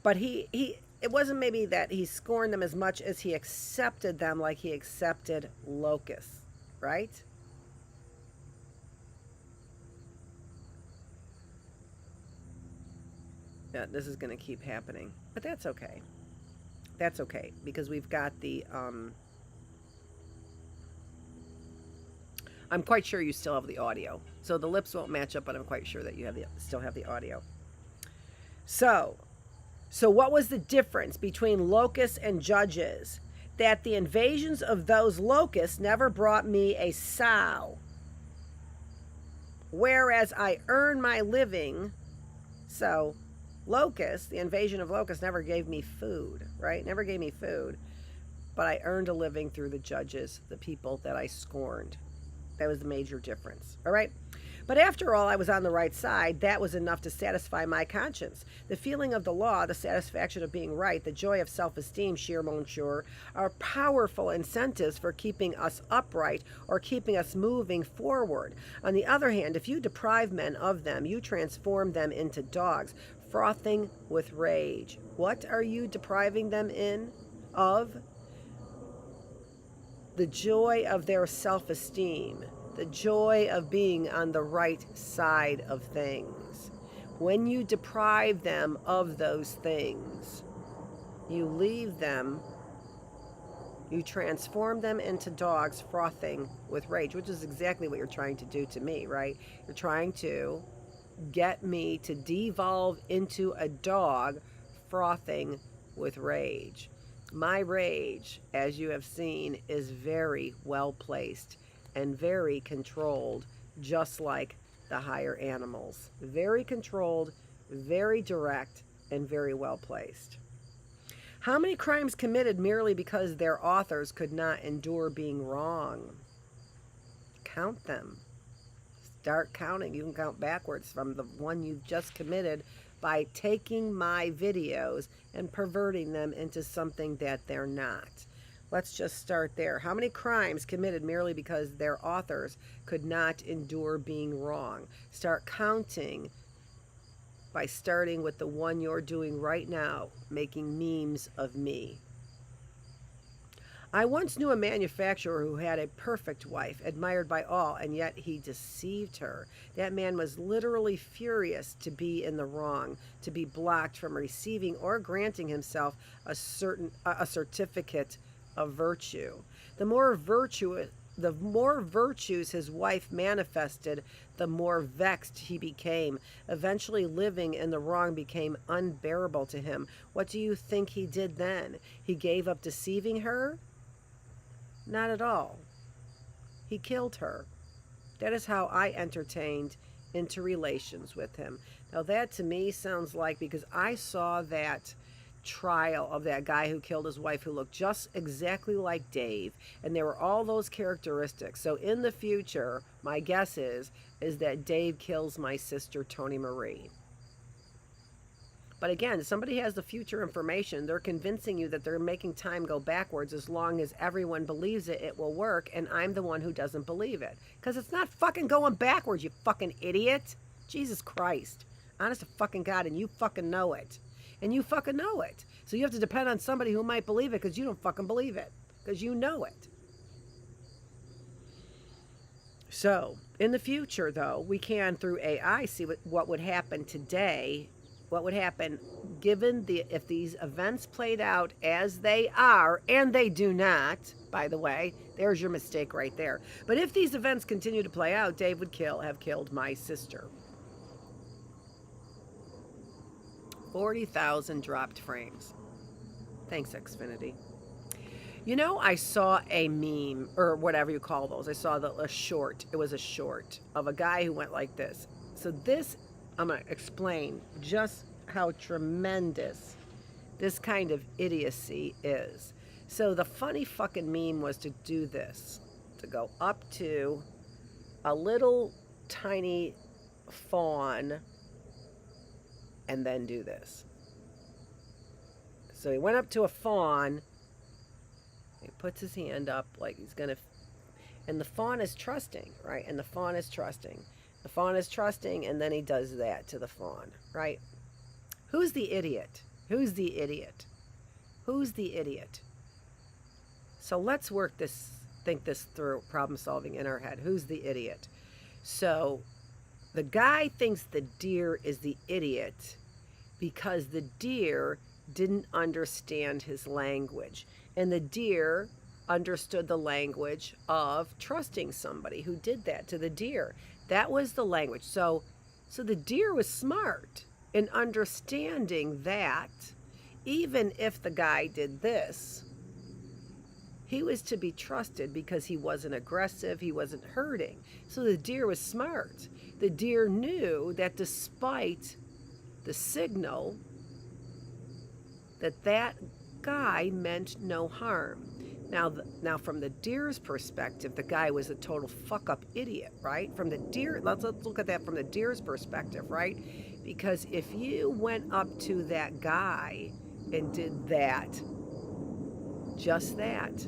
But it wasn't maybe that he scorned them as much as he accepted them, like he accepted locusts, right? Yeah, this is going to keep happening, but that's okay. That's okay, because we've got the I'm quite sure you still have the audio. So the lips won't match up, but I'm quite sure that you still have the audio. So what was the difference between locusts and judges? That the invasions of those locusts never brought me a sow, whereas I earned my living. So locusts, the invasion of locusts never gave me food, right? Never gave me food, but I earned a living through the judges, the people that I scorned. That was the major difference, all right? But after all, I was on the right side. That was enough to satisfy my conscience. The feeling of the law, the satisfaction of being right, the joy of self-esteem, cher monsieur, are powerful incentives for keeping us upright or keeping us moving forward. On the other hand, if you deprive men of them, you transform them into dogs, frothing with rage. What are you depriving them of? The joy of their self-esteem, the joy of being on the right side of things. When you deprive them of those things, you leave them, you transform them into dogs frothing with rage, which is exactly what you're trying to do to me, right? You're trying to get me to devolve into a dog frothing with rage. My rage, as you have seen, is very well placed and very controlled, just like the higher animals. Very controlled, very direct, and very well placed. How many crimes committed merely because their authors could not endure being wrong? Count them. Start counting. You can count backwards from the one you've just committed by taking my videos and perverting them into something that they're not. Let's just start there. How many crimes committed merely because their authors could not endure being wrong? Start counting by starting with the one you're doing right now, making memes of me. I once knew a manufacturer who had a perfect wife, admired by all, and yet he deceived her. That man was literally furious to be in the wrong, to be blocked from receiving or granting himself a certificate of virtue. The more virtuous the more virtues his wife manifested, the more vexed he became. Eventually, living in the wrong became unbearable to him. What do you think he did then? He gave up deceiving her? Not at all. He killed her. That is how I entertained into relations with him. Now, that to me sounds like, because I saw that trial of that guy who killed his wife, who looked just exactly like Dave, and there were all those characteristics. So in the future, my guess is that Dave kills my sister Tony Marie. But again, somebody has the future information. They're convincing you that they're making time go backwards. As long as everyone believes it, it will work, and I'm the one who doesn't believe it. Because it's not fucking going backwards, you fucking idiot. Jesus Christ. Honest to fucking God, and you fucking know it. And you fucking know it. So you have to depend on somebody who might believe it, because you don't fucking believe it. Because you know it. So, in the future, though, we can, through AI, see what would happen today. What would happen given if these events played out as they are, and they do not, by the way. There's your mistake right there. But if these events continue to play out, Dave would have killed my sister. 40,000 dropped frames. Thanks, Xfinity. You know, I saw a meme, or whatever you call those. I saw a short. It was a short of a guy who went like this. So this, I'm going to explain just how tremendous this kind of idiocy is. So the funny fucking meme was to do this. To go up to a little tiny fawn and then do this. So he went up to a fawn. He puts his hand up like he's going to... And the fawn is trusting, right? And the fawn is trusting. The fawn is trusting, and then he does that to the fawn, right? Who's the idiot? Who's the idiot? Who's the idiot? So let's think this through, problem solving in our head. Who's the idiot? So the guy thinks the deer is the idiot because the deer didn't understand his language. And the deer understood the language of trusting somebody who did that to the deer. That was the language. So the deer was smart in understanding that even if the guy did this, he was to be trusted because he wasn't aggressive, he wasn't hurting. So the deer was smart. The deer knew that despite the signal, that guy meant no harm. Now, from the deer's perspective, the guy was a total fuck-up idiot, right? From the deer, let's look at that from the deer's perspective, right? Because if you went up to that guy and did that, just that,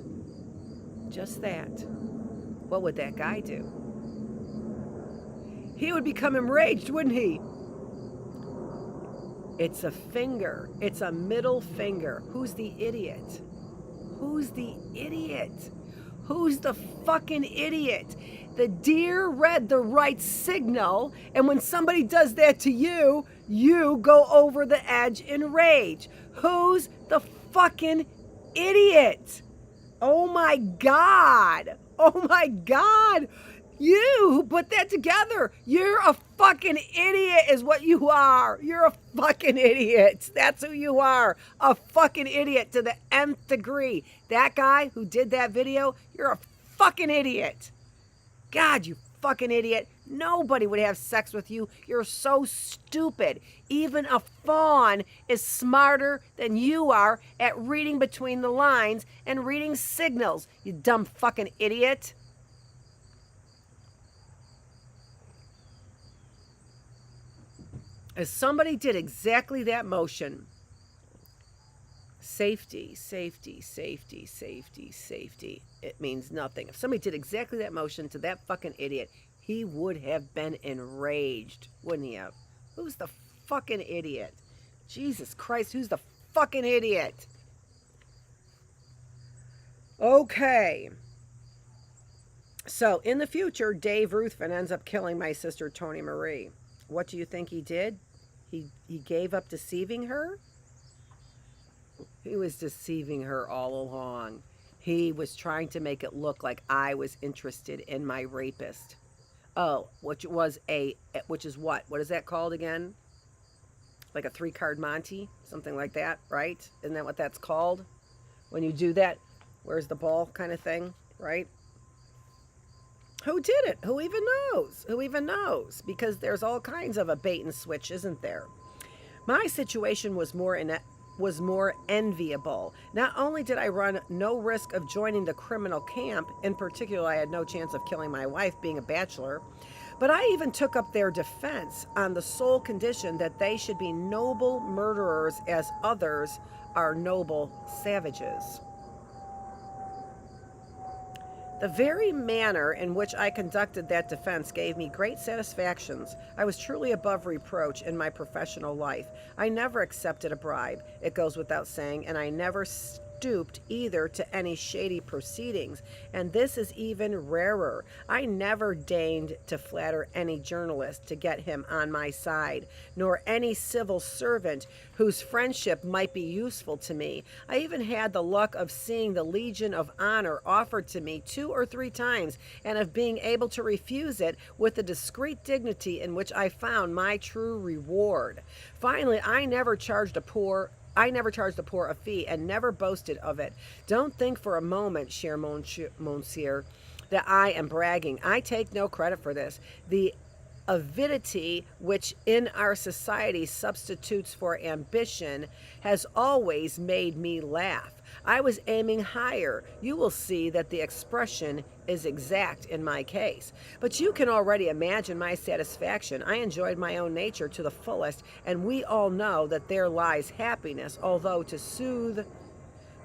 what would that guy do? He would become enraged, wouldn't he? It's a finger. It's a middle finger. Who's the idiot? Who's the idiot? Who's the fucking idiot? The deer read the right signal, and when somebody does that to you, you go over the edge in rage. Who's the fucking idiot? Oh my God. Oh my God. You who put that together, you're a fucking idiot is what you are. You're a fucking idiot. That's who you are. A fucking idiot to the nth degree. That guy who did that video, you're a fucking idiot. God, you fucking idiot. Nobody would have sex with you. You're so stupid. Even a fawn is smarter than you are at reading between the lines and reading signals, you dumb fucking idiot. If somebody did exactly that motion, safety, safety, safety, safety, safety, it means nothing. If somebody did exactly that motion to that fucking idiot, he would have been enraged, wouldn't he have? Who's the fucking idiot? Jesus Christ, who's the fucking idiot? Okay. So in the future, Dave Ruthven ends up killing my sister Tony Marie. What do you think he did? He gave up deceiving her? He was deceiving her all along. He was trying to make it look like I was interested in my rapist. Oh, which is what? What is that called again? Like a 3 card Monty? Something like that, right? Isn't that what that's called? When you do that, where's the ball kind of thing, right? Who did it? Who even knows? Who even knows? Because there's all kinds of a bait and switch, isn't there? My situation was more enviable. Not only did I run no risk of joining the criminal camp, in particular I had no chance of killing my wife being a bachelor, but I even took up their defense on the sole condition that they should be noble murderers as others are noble savages. The very manner in which I conducted that defense gave me great satisfactions. I was truly above reproach in my professional life. I never accepted a bribe, it goes without saying, and I never stooped either to any shady proceedings. And this is even rarer. I never deigned to flatter any journalist to get him on my side, nor any civil servant whose friendship might be useful to me. I even had the luck of seeing the Legion of Honor offered to me 2 or 3 times, and of being able to refuse it with the discreet dignity in which I found my true reward. Finally, I never charged the poor a fee, and never boasted of it. Don't think for a moment, cher monsieur, that I am bragging. I take no credit for this. The avidity which in our society substitutes for ambition has always made me laugh. I was aiming higher. You will see that the expression is exact in my case. But you can already imagine my satisfaction. I enjoyed my own nature to the fullest, and we all know that there lies happiness, although to soothe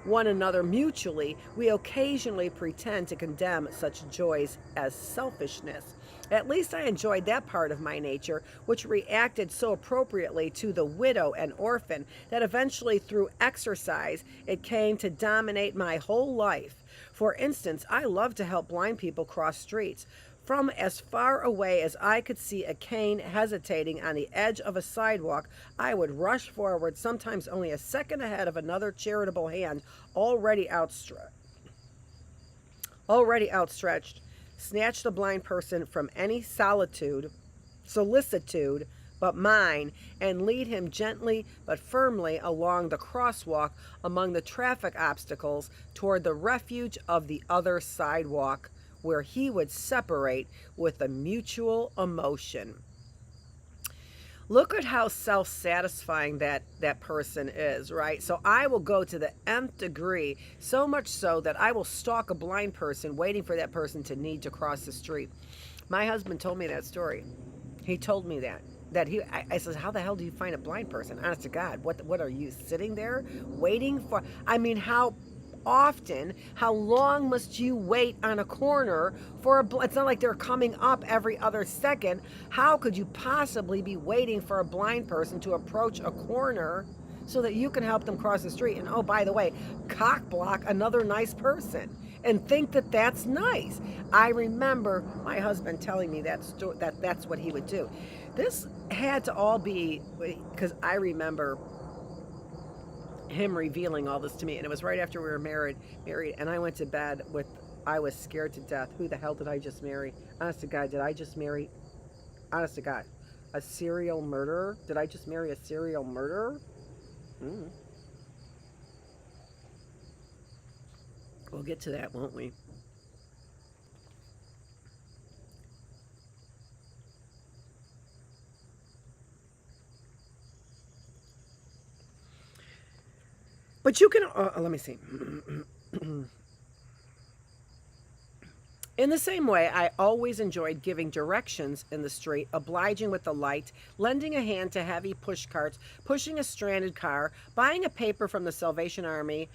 one another mutually, we occasionally pretend to condemn such joys as selfishness. At least I enjoyed that part of my nature which reacted so appropriately to the widow and orphan that eventually, through exercise, it came to dominate my whole life. For instance, I loved to help blind people cross streets. From as far away as I could see a cane hesitating on the edge of a sidewalk, I would rush forward, sometimes only a second ahead of another charitable hand already outstretched, snatch the blind person from any solicitude but mine, and lead him gently but firmly along the crosswalk among the traffic obstacles toward the refuge of the other sidewalk, where he would separate with a mutual emotion. Look at how self-satisfying that person is, right? So I will go to the nth degree, so much so that I will stalk a blind person waiting for that person to need to cross the street. My husband told me that story. He told me that I said, how the hell do you find a blind person? Honest to God, what are you sitting there waiting for? I mean, how long must you wait on a corner for it's not like they're coming up every other second. How could you possibly be waiting for a blind person to approach a corner so that you can help them cross the street? And oh, by the way, cock block another nice person and think that that's nice. I remember my husband telling me that's what he would do. This had to all be because I remember him revealing all this to me, and it was right after we were married, and I went to bed I was scared to death. Who the hell did I just marry? Honest to God, did I just marry? Honest to God, a serial murderer? Did I just marry a serial murderer? We'll get to that, won't we? But you can, let me see. In the same way, I always enjoyed giving directions in the street, obliging with the light, lending a hand to heavy push carts, pushing a stranded car, buying a paper from the Salvation Army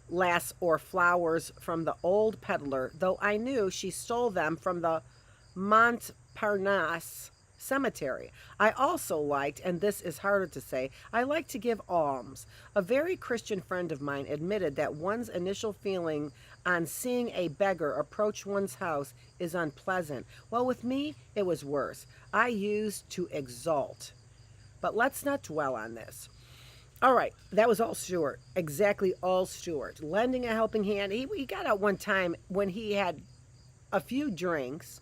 lass or flowers from the old peddler, though I knew she stole them from the Montparnasse cemetery. I also liked, and this is harder to say, I like to give alms. A very Christian friend of mine admitted that one's initial feeling on seeing a beggar approach one's house is unpleasant. Well, with me, it was worse. I used to exult. But let's not dwell on this. All right, that was all Stuart. Exactly all Stuart. Lending a helping hand. He got out one time when he had a few drinks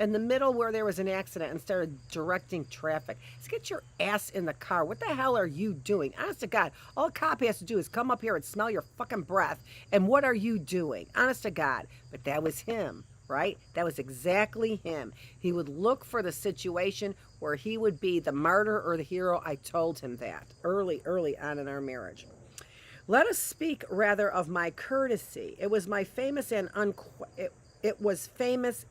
in the middle where there was an accident and started directing traffic. Let's get your ass in the car. What the hell are you doing? Honest to God, all a cop has to do is come up here and smell your fucking breath. And what are you doing? Honest to God. But that was him, right? That was exactly him. He would look for the situation where he would be the martyr or the hero. I told him that early on in our marriage. Let us speak rather of my courtesy. It was famous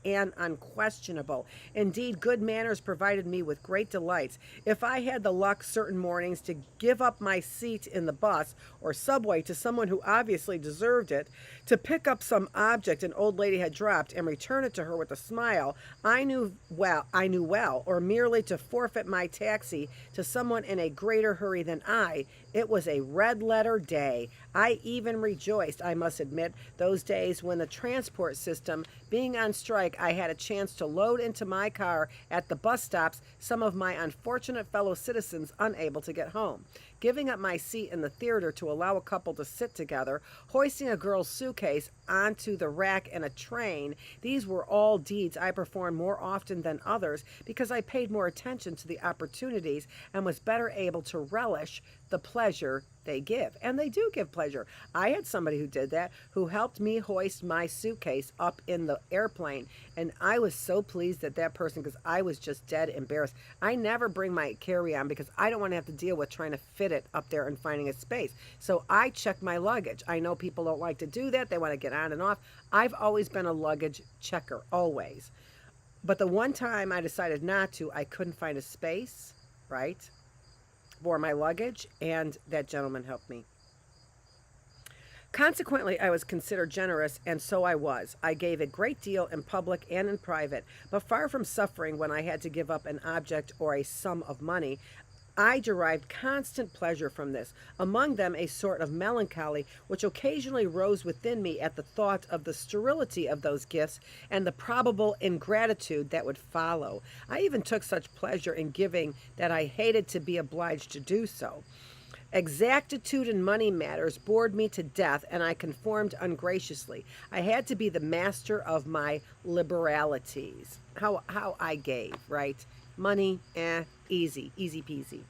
and unquestionable. Indeed, good manners provided me with great delights. If I had the luck certain mornings to give up my seat in the bus or subway to someone who obviously deserved it, to pick up some object an old lady had dropped and return it to her with a smile, I knew well, or merely to forfeit my taxi to someone in a greater hurry than I, it was a red letter day. I even rejoiced, I must admit, those days when the transport system being on strike, I had a chance to load into my car at the bus stops some of my unfortunate fellow citizens unable to get home. Giving up my seat in the theater to allow a couple to sit together, hoisting a girl's suitcase onto the rack in a train, these were all deeds I performed more often than others because I paid more attention to the opportunities and was better able to relish the pleasure they give. And they do give pleasure. I had somebody who did that, who helped me hoist my suitcase up in the airplane. And I was so pleased at that person because I was just dead embarrassed. I never bring my carry-on because I don't want to have to deal with trying to fit it up there and finding a space. So I check my luggage. I know people don't like to do that. They want to get on and off. I've always been a luggage checker, always. But the one time I decided not to, I couldn't find a space, right, for my luggage, and that gentleman helped me. Consequently, I was considered generous, and so I was. I gave a great deal in public and in private, but far from suffering when I had to give up an object or a sum of money, I derived constant pleasure from this, among them a sort of melancholy which occasionally rose within me at the thought of the sterility of those gifts and the probable ingratitude that would follow. I even took such pleasure in giving that I hated to be obliged to do so. Exactitude in money matters bored me to death, and I conformed ungraciously. I had to be the master of my liberalities. How I gave, right? Money, easy peasy.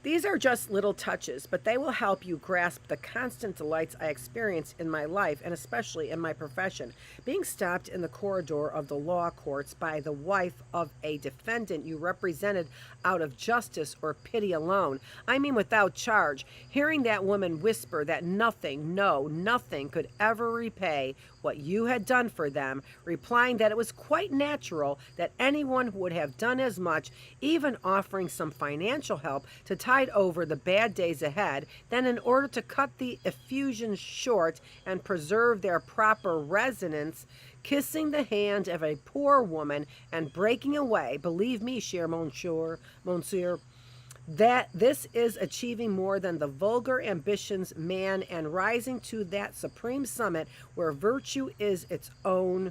These are just little touches, but they will help you grasp the constant delights I experienced in my life and especially in my profession. Being stopped in the corridor of the law courts by the wife of a defendant you represented out of justice or pity alone, I mean without charge, hearing that woman whisper that nothing, no, nothing could ever repay what you had done for them, replying that it was quite natural that anyone would have done as much, even offering some financial help to tide over the bad days ahead, then in order to cut the effusions short and preserve their proper resonance, kissing the hand of a poor woman and breaking away, believe me, cher monsieur, that this is achieving more than the vulgar ambitions man and rising to that supreme summit where virtue is its own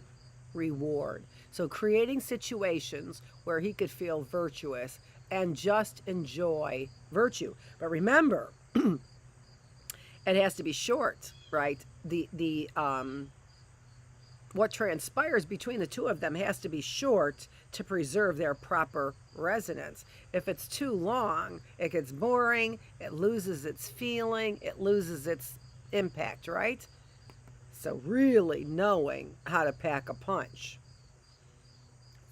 reward. So creating situations where he could feel virtuous and just enjoy virtue. But remember, it has to be short, right? What transpires between the two of them has to be short to preserve their proper resonance. If it's too long, it gets boring, it loses its feeling, it loses its impact, right? So really knowing how to pack a punch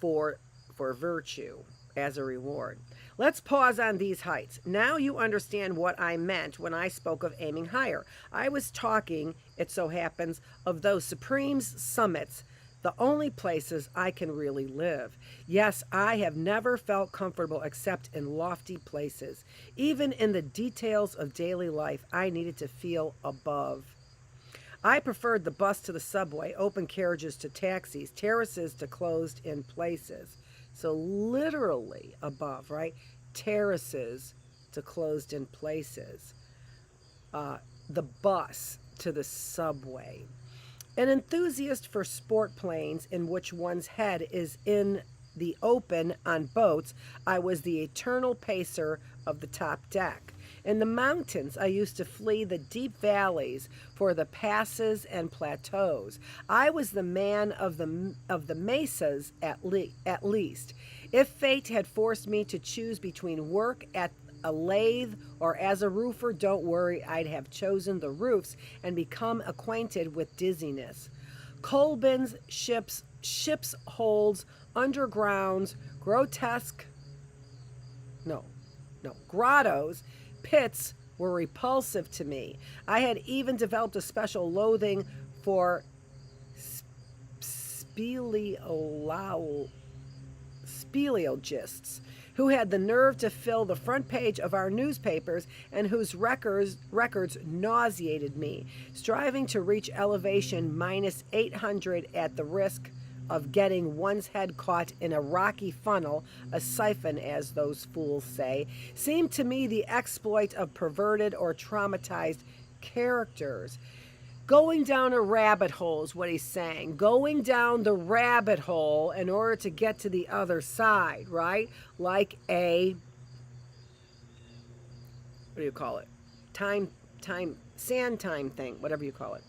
for virtue as a reward. Let's pause on these heights. Now you understand what I meant when I spoke of aiming higher. I was talking, it so happens, of those supreme summits, the only places I can really live. Yes, I have never felt comfortable except in lofty places. Even in the details of daily life, I needed to feel above. I preferred the bus to the subway, open carriages to taxis, terraces to closed in places. So literally above, right? Terraces to closed in places. The bus to the subway. An enthusiast for sport planes in which one's head is in the open on boats, I was the eternal pacer of the top deck. In the mountains, I used to flee the deep valleys for the passes and plateaus. I was the man of the mesas at least. If fate had forced me to choose between work at a lathe or as a roofer, don't worry, I'd have chosen the roofs and become acquainted with dizziness. Coal bins, ships holds, undergrounds, no, grottos, pits were repulsive to me. I had even developed a special loathing for speleologists who had the nerve to fill the front page of our newspapers and whose records nauseated me, striving to reach elevation minus 800 at the risk of getting one's head caught in a rocky funnel, a siphon as those fools say, seemed to me the exploit of perverted or traumatized characters. Going down a rabbit hole is what he's saying. Going down the rabbit hole in order to get to the other side, right? Like a, what do you call it? Sand time thing, whatever you call it.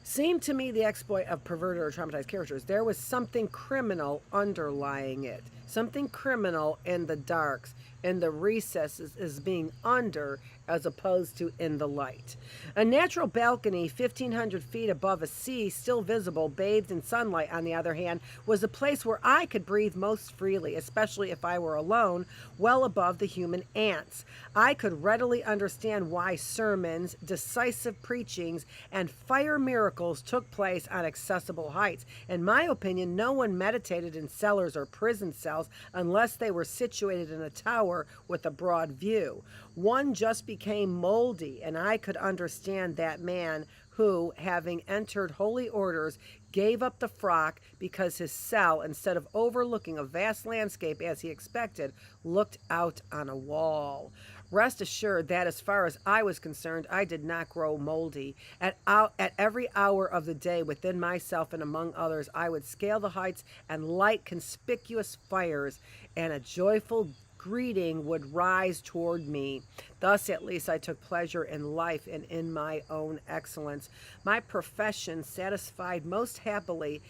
Seemed to me the exploit of perverted or traumatized characters. There was something criminal underlying it. Something criminal in the darks, in the recesses, is being under as opposed to in the light. A natural balcony 1,500 feet above a sea, still visible, bathed in sunlight, on the other hand, was a place where I could breathe most freely, especially if I were alone, well above the human ants. I could readily understand why sermons, decisive preachings, and fire miracles took place on accessible heights. In my opinion, no one meditated in cellars or prison cells unless they were situated in a tower with a broad view. One just became moldy, and I could understand that man who, having entered holy orders, gave up the frock because his cell, instead of overlooking a vast landscape as he expected, looked out on a wall. Rest assured that as far as I was concerned, I did not grow moldy. At every hour of the day within myself and among others, I would scale the heights and light conspicuous fires, and a joyful greeting would rise toward me. Thus, at least, I took pleasure in life and in my own excellence. My profession satisfied most happily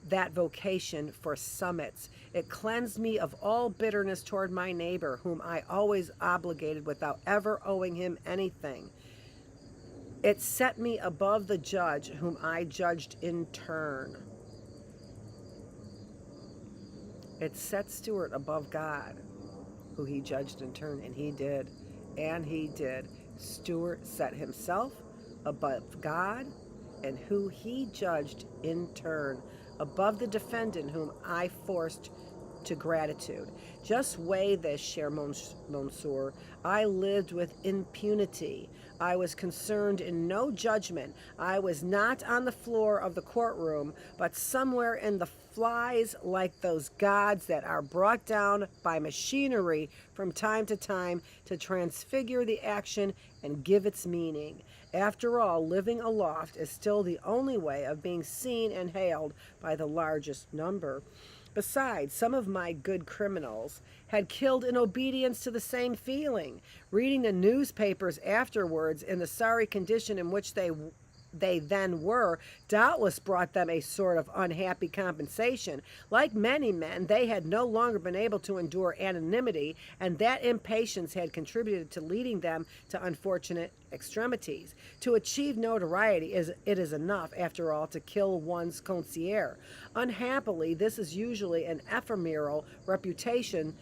that vocation for summits. It cleansed me of all bitterness toward my neighbor, whom I always obligated without ever owing him anything. It set me above the judge, whom I judged in turn. It set Stuart above God, who he judged in turn, and he did. And he did. Stuart set himself above God and who he judged in turn, above the defendant whom I forced to gratitude. Just weigh this, cher monsieur. I lived with impunity. I was concerned in no judgment. I was not on the floor of the courtroom, but somewhere in the flies, like those gods that are brought down by machinery from time to time to transfigure the action and give its meaning. After all, living aloft is still the only way of being seen and hailed by the largest number. Besides, some of my good criminals had killed in obedience to the same feeling. Reading the newspapers afterwards in the sorry condition in which they then were, doubtless brought them a sort of unhappy compensation. Like many men, they had no longer been able to endure anonymity, and that impatience had contributed to leading them to unfortunate extremities. To achieve notoriety, it is enough, after all, to kill one's concierge. Unhappily, this is usually an ephemeral reputation,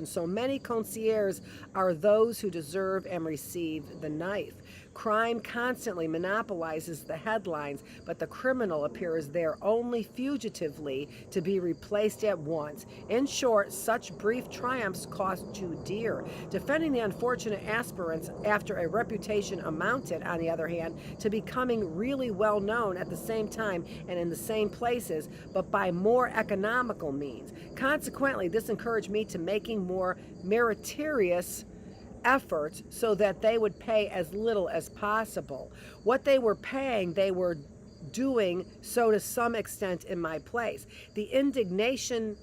so many concierges are those who deserve and receive the knife. Crime constantly monopolizes the headlines, but the criminal appears there only fugitively to be replaced at once. In short, such brief triumphs cost too dear. Defending the unfortunate aspirants after a reputation amounted, on the other hand, to becoming really well known at the same time and in the same places, but by more economical means. Consequently, this encouraged me to making more meritorious efforts so that they would pay as little as possible. What they were paying, they were doing so to some extent in my place. The indignation,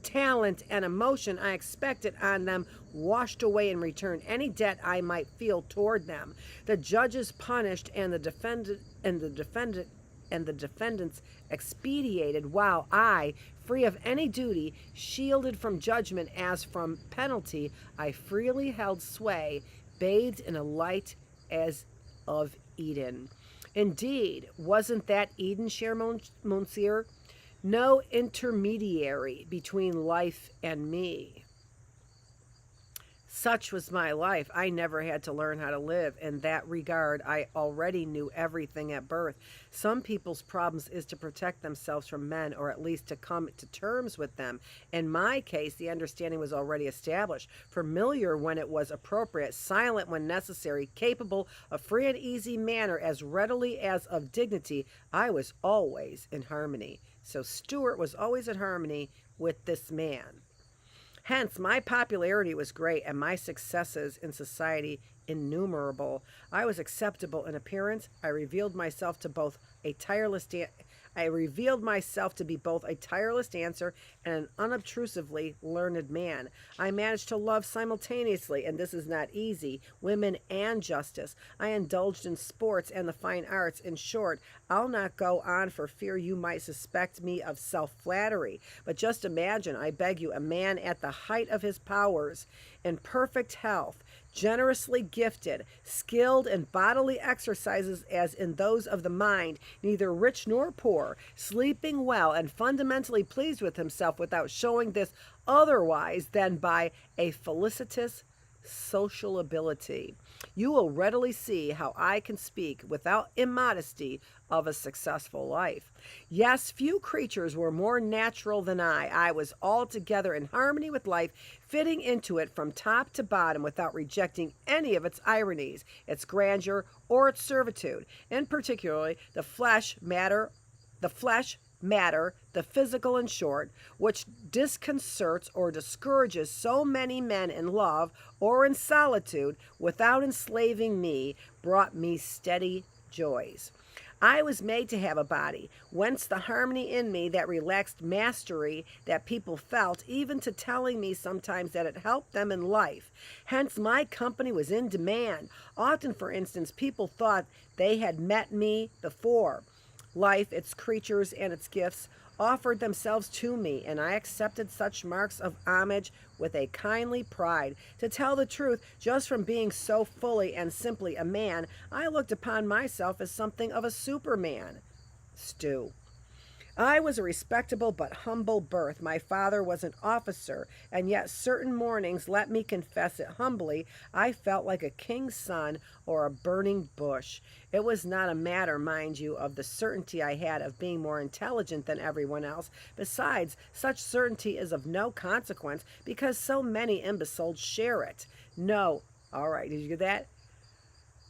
talent, and emotion I expected on them washed away in return any debt I might feel toward them. The judges punished and the defendants expedited, while I, free of any duty, shielded from judgment as from penalty, I freely held sway, bathed in a light as of Eden. Indeed, wasn't that Eden, cher monsieur? No intermediary between life and me. Such was my life. I never had to learn how to live. In that regard, I already knew everything at birth. Some people's problems is to protect themselves from men, or at least to come to terms with them. In my case, the understanding was already established, familiar when it was appropriate, silent when necessary, capable of free and easy manner as readily as of dignity. I was always in harmony. So Stuart was always in harmony with this man. Hence, my popularity was great and my successes in society innumerable. I was acceptable in appearance. I revealed myself to be both a tireless dancer and an unobtrusively learned man. I managed to love simultaneously, and this is not easy, women and justice. I indulged in sports and the fine arts. In short, I'll not go on for fear you might suspect me of self-flattery. But just imagine, I beg you, a man at the height of his powers, in perfect health, generously gifted, skilled in bodily exercises as in those of the mind, neither rich nor poor, sleeping well and fundamentally pleased with himself without showing this otherwise than by a felicitous social ability. You will readily see how I can speak without immodesty of a successful life. Yes, few creatures were more natural than I. I was altogether in harmony with life, fitting into it from top to bottom without rejecting any of its ironies, its grandeur, or its servitude. In particular, the flesh, matter, the physical in short, which disconcerts or discourages so many men in love or in solitude without enslaving me, brought me steady joys. I was made to have a body, whence the harmony in me, that relaxed mastery that people felt, even to telling me sometimes that it helped them in life. Hence my company was in demand. Often, for instance, people thought they had met me before. Life, its creatures, and its gifts offered themselves to me, and I accepted such marks of homage with a kindly pride. To tell the truth, just from being so fully and simply a man, I looked upon myself as something of a superman. Stu. I was a respectable but humble birth. My father was an officer, and yet certain mornings, let me confess it humbly, I felt like a king's son or a burning bush. It was not a matter, mind you, of the certainty I had of being more intelligent than everyone else. Besides, such certainty is of no consequence because so many imbeciles share it. No, all right, did you get that?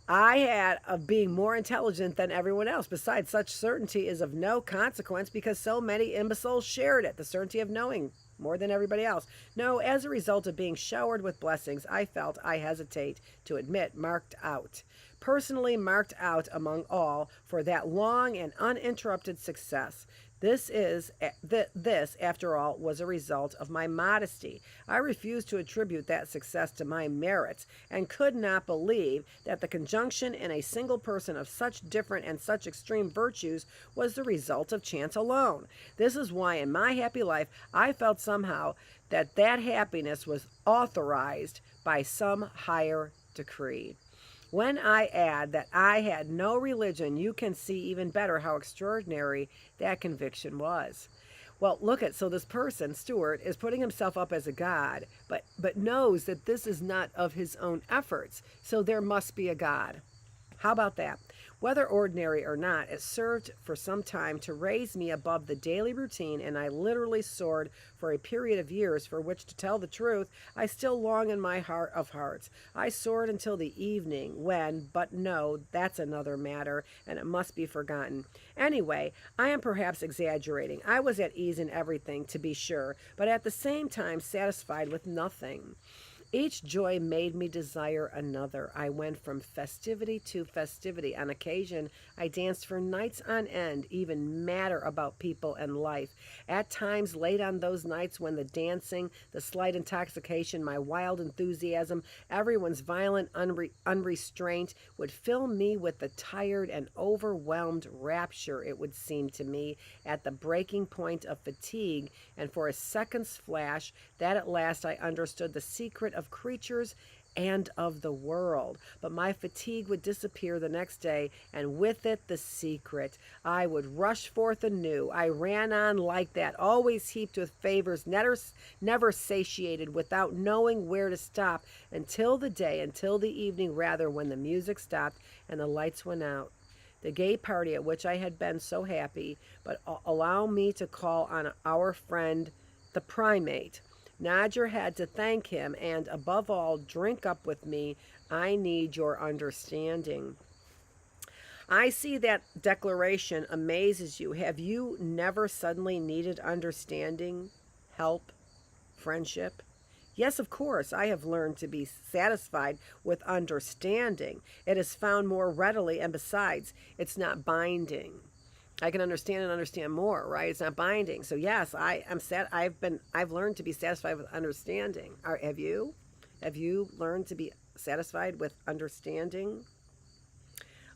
I had of being more intelligent than everyone else. Besides, such certainty is of no consequence because so many imbeciles shared it, the certainty of knowing more than everybody else. No, as a result of being showered with blessings, I felt, I hesitate to admit, marked out. Personally marked out among all for that long and uninterrupted success. This, after all, was a result of my modesty. I refused to attribute that success to my merits, and could not believe that the conjunction in a single person of such different and such extreme virtues was the result of chance alone. This is why in my happy life I felt somehow that happiness was authorized by some higher decree. When I add that I had no religion, you can see even better how extraordinary that conviction was. Well, look at, so this person, Stuart, is putting himself up as a god, but knows that this is not of his own efforts, so there must be a God. How about that? Whether ordinary or not, it served for some time to raise me above the daily routine, and I literally soared for a period of years for which, to tell the truth, I still long in my heart of hearts. I soared until the evening, when, but no, that's another matter, and it must be forgotten. Anyway, I am perhaps exaggerating. I was at ease in everything, to be sure, but at the same time satisfied with nothing. Each joy made me desire another. I went from festivity to festivity. On occasion, I danced for nights on end, even madder about people and life. At times, late on those nights when the dancing, the slight intoxication, my wild enthusiasm, everyone's violent unrestraint would fill me with the tired and overwhelmed rapture, it would seem to me, at the breaking point of fatigue, and for a second's flash, that at last I understood the secret of creatures and of the world. But my fatigue would disappear the next day, and with it the secret. I would rush forth anew. I ran on like that, always heaped with favors, never satiated, without knowing where to stop, until the evening rather, when the music stopped and the lights went out. The gay party at which I had been so happy, but allow me to call on our friend the primate. Nod your head to thank him, and above all, drink up with me. I need your understanding. I see that declaration amazes you. Have you never suddenly needed understanding, help, friendship? Yes, of course, I have learned to be satisfied with understanding. It is found more readily, and besides, it's not binding. I can understand and understand more, right? It's not binding. So yes, I've learned to be satisfied with understanding. Have you? Have you learned to be satisfied with understanding?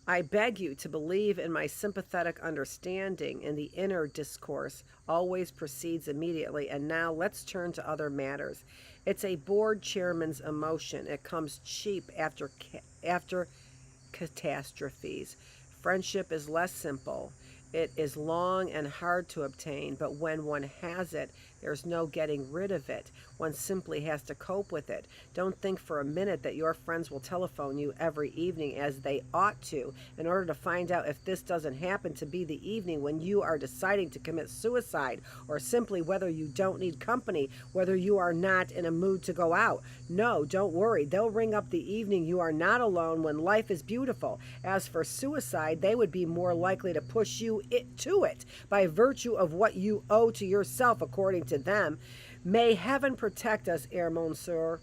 I beg you to believe in my sympathetic understanding, and the inner discourse always proceeds immediately. And now let's turn to other matters. It's a bored chairman's emotion. It comes cheap after catastrophes. Friendship is less simple. It is long and hard to obtain, but when one has it, there's no getting rid of it. One simply has to cope with it. Don't think for a minute that your friends will telephone you every evening, as they ought to, in order to find out if this doesn't happen to be the evening when you are deciding to commit suicide, or simply whether you don't need company, whether you are not in a mood to go out. No, don't worry. They'll ring up the evening you are not alone, when life is beautiful. As for suicide, they would be more likely to push you to it by virtue of what you owe to yourself, according to them. May heaven protect us, Herr Monsieur,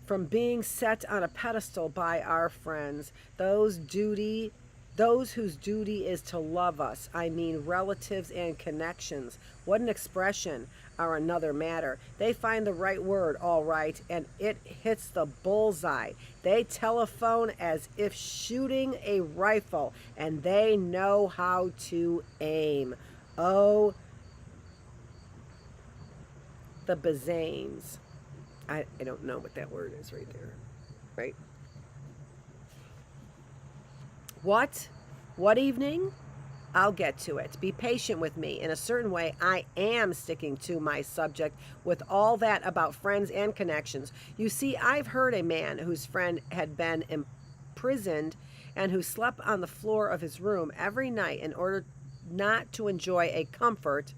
from being set on a pedestal by our friends, those whose duty is to love us. I mean relatives and connections. What an expression, are another matter. They find the right word, all right, and it hits the bullseye. They telephone as if shooting a rifle, and they know how to aim. Oh, the bezames. I don't know what that word is right there. Right? What? What evening? I'll get to it. Be patient with me. In a certain way, I am sticking to my subject with all that about friends and connections. You see, I've heard a man whose friend had been imprisoned and who slept on the floor of his room every night in order not to enjoy a comfort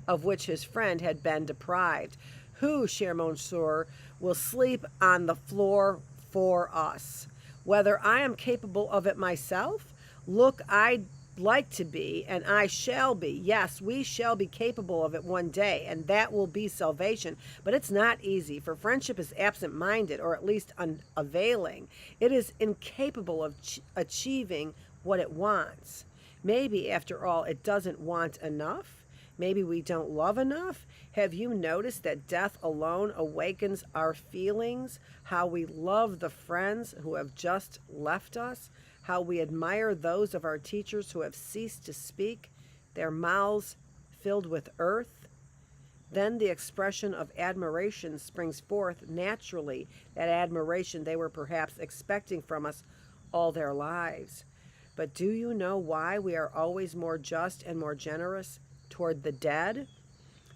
of which his friend had been deprived. Who, cher monsieur, will sleep on the floor for us? Whether I am capable of it myself? Look, I'd like to be, and I shall be. Yes, we shall be capable of it one day, and that will be salvation. But it's not easy, for friendship is absent-minded, or at least unavailing. It is incapable of achieving what it wants. Maybe, after all, it doesn't want enough. Maybe we don't love enough. Have you noticed that death alone awakens our feelings? How we love the friends who have just left us? How we admire those of our teachers who have ceased to speak, their mouths filled with earth? Then the expression of admiration springs forth naturally, that admiration they were perhaps expecting from us all their lives. But do you know why we are always more just and more generous toward the dead?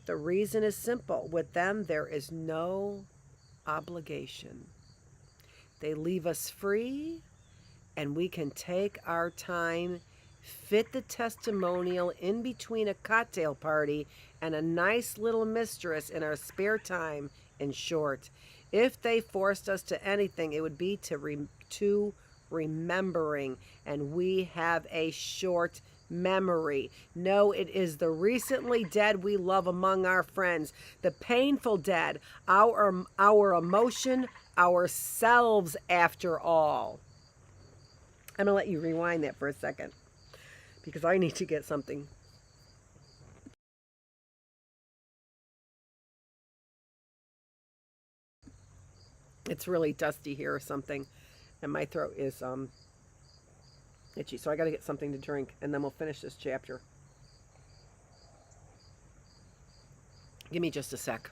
The reason is simple. With them there is no obligation. They leave us free, and we can take our time, fit the testimonial in between a cocktail party and a nice little mistress in our spare time. In short, if they forced us to anything, it would be to remembering, and we have a short memory. No, it is the recently dead we love among our friends, the painful dead, our emotion, ourselves, after all. I'm going to let you rewind that for a second because I need to get something. It's really dusty here or something, and my throat is itchy, so I got to get something to drink, and then we'll finish this chapter. Give me just a sec.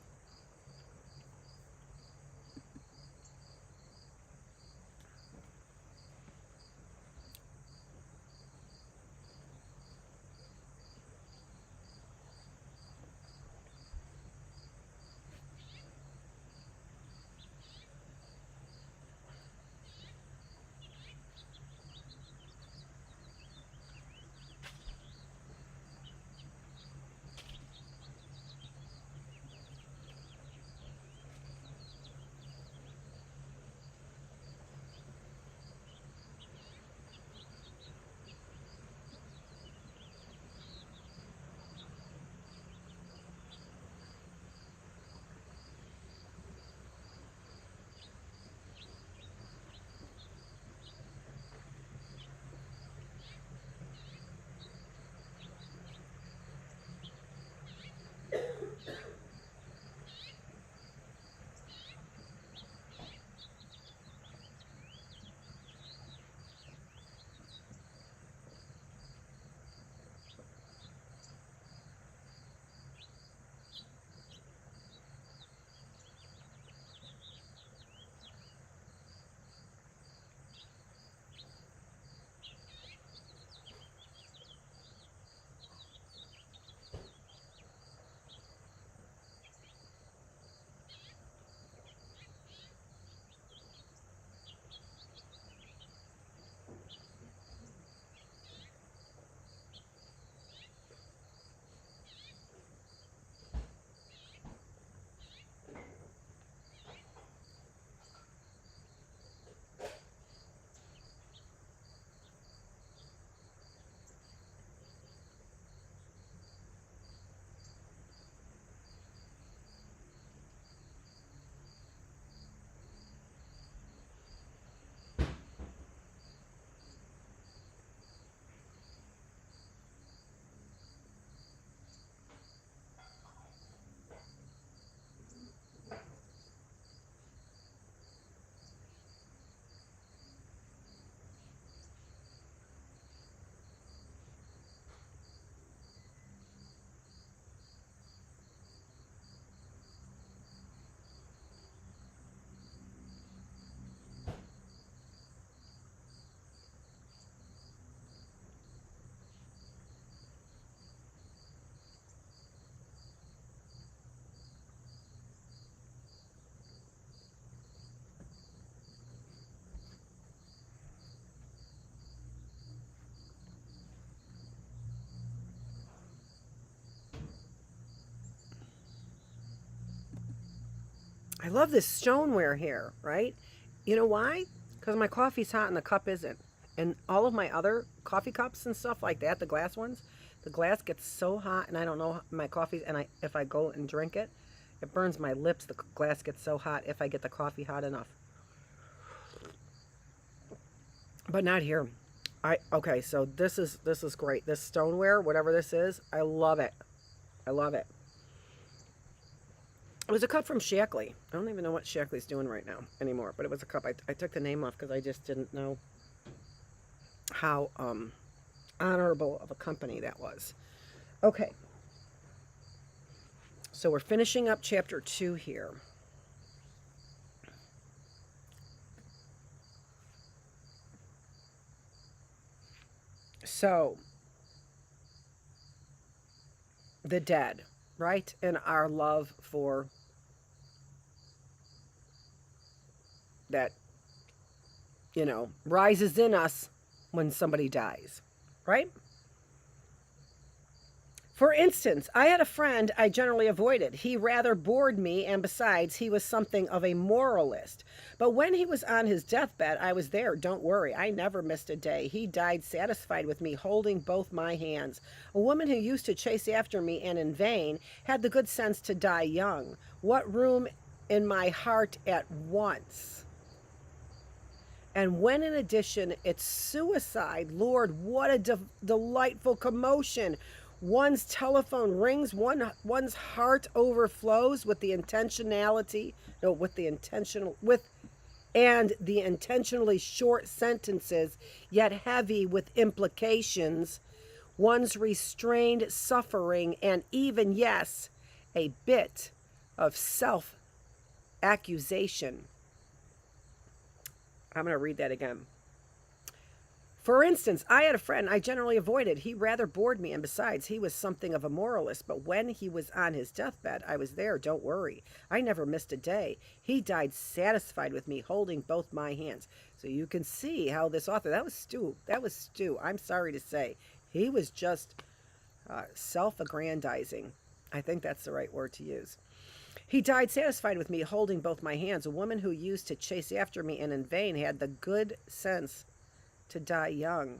I love this stoneware here, right? You know why? Because my coffee's hot and the cup isn't. And all of my other coffee cups and stuff like that, the glass ones, the glass gets so hot, and I don't know my coffee. And if I go and drink it, it burns my lips. The glass gets so hot if I get the coffee hot enough. But not here. Okay, so this is great. This stoneware, whatever this is, I love it. I love it. It was a cup from Shackley. I don't even know what Shackley's doing right now anymore, but it was a cup. I took the name off because I just didn't know how honorable of a company that was. Okay, so we're finishing up chapter 2 here. So, the dead, right? And our love for that rises in us when somebody dies, right? For instance, I had a friend I generally avoided. He rather bored me, and besides, he was something of a moralist. But when he was on his deathbed, I was there. Don't worry, I never missed a day. He died satisfied with me, holding both my hands. A woman who used to chase after me, and in vain, had the good sense to die young. What room in my heart at once? And when in addition it's suicide, Lord, what a delightful commotion. One's telephone rings, one's heart overflows with the intentionality, no, with the intentional, with, and the intentionally short sentences, yet heavy with implications, one's restrained suffering, and even, yes, a bit of self accusation. I'm going to read that again. For instance, I had a friend I generally avoided. He rather bored me, and besides, he was something of a moralist. But when he was on his deathbed, I was there. Don't worry. I never missed a day. He died satisfied with me, holding both my hands. So you can see how this author, that was Stu. I'm sorry to say. He was just self-aggrandizing. I think that's the right word to use. He died satisfied with me, holding both my hands. A woman who used to chase after me and in vain had the good sense to die young.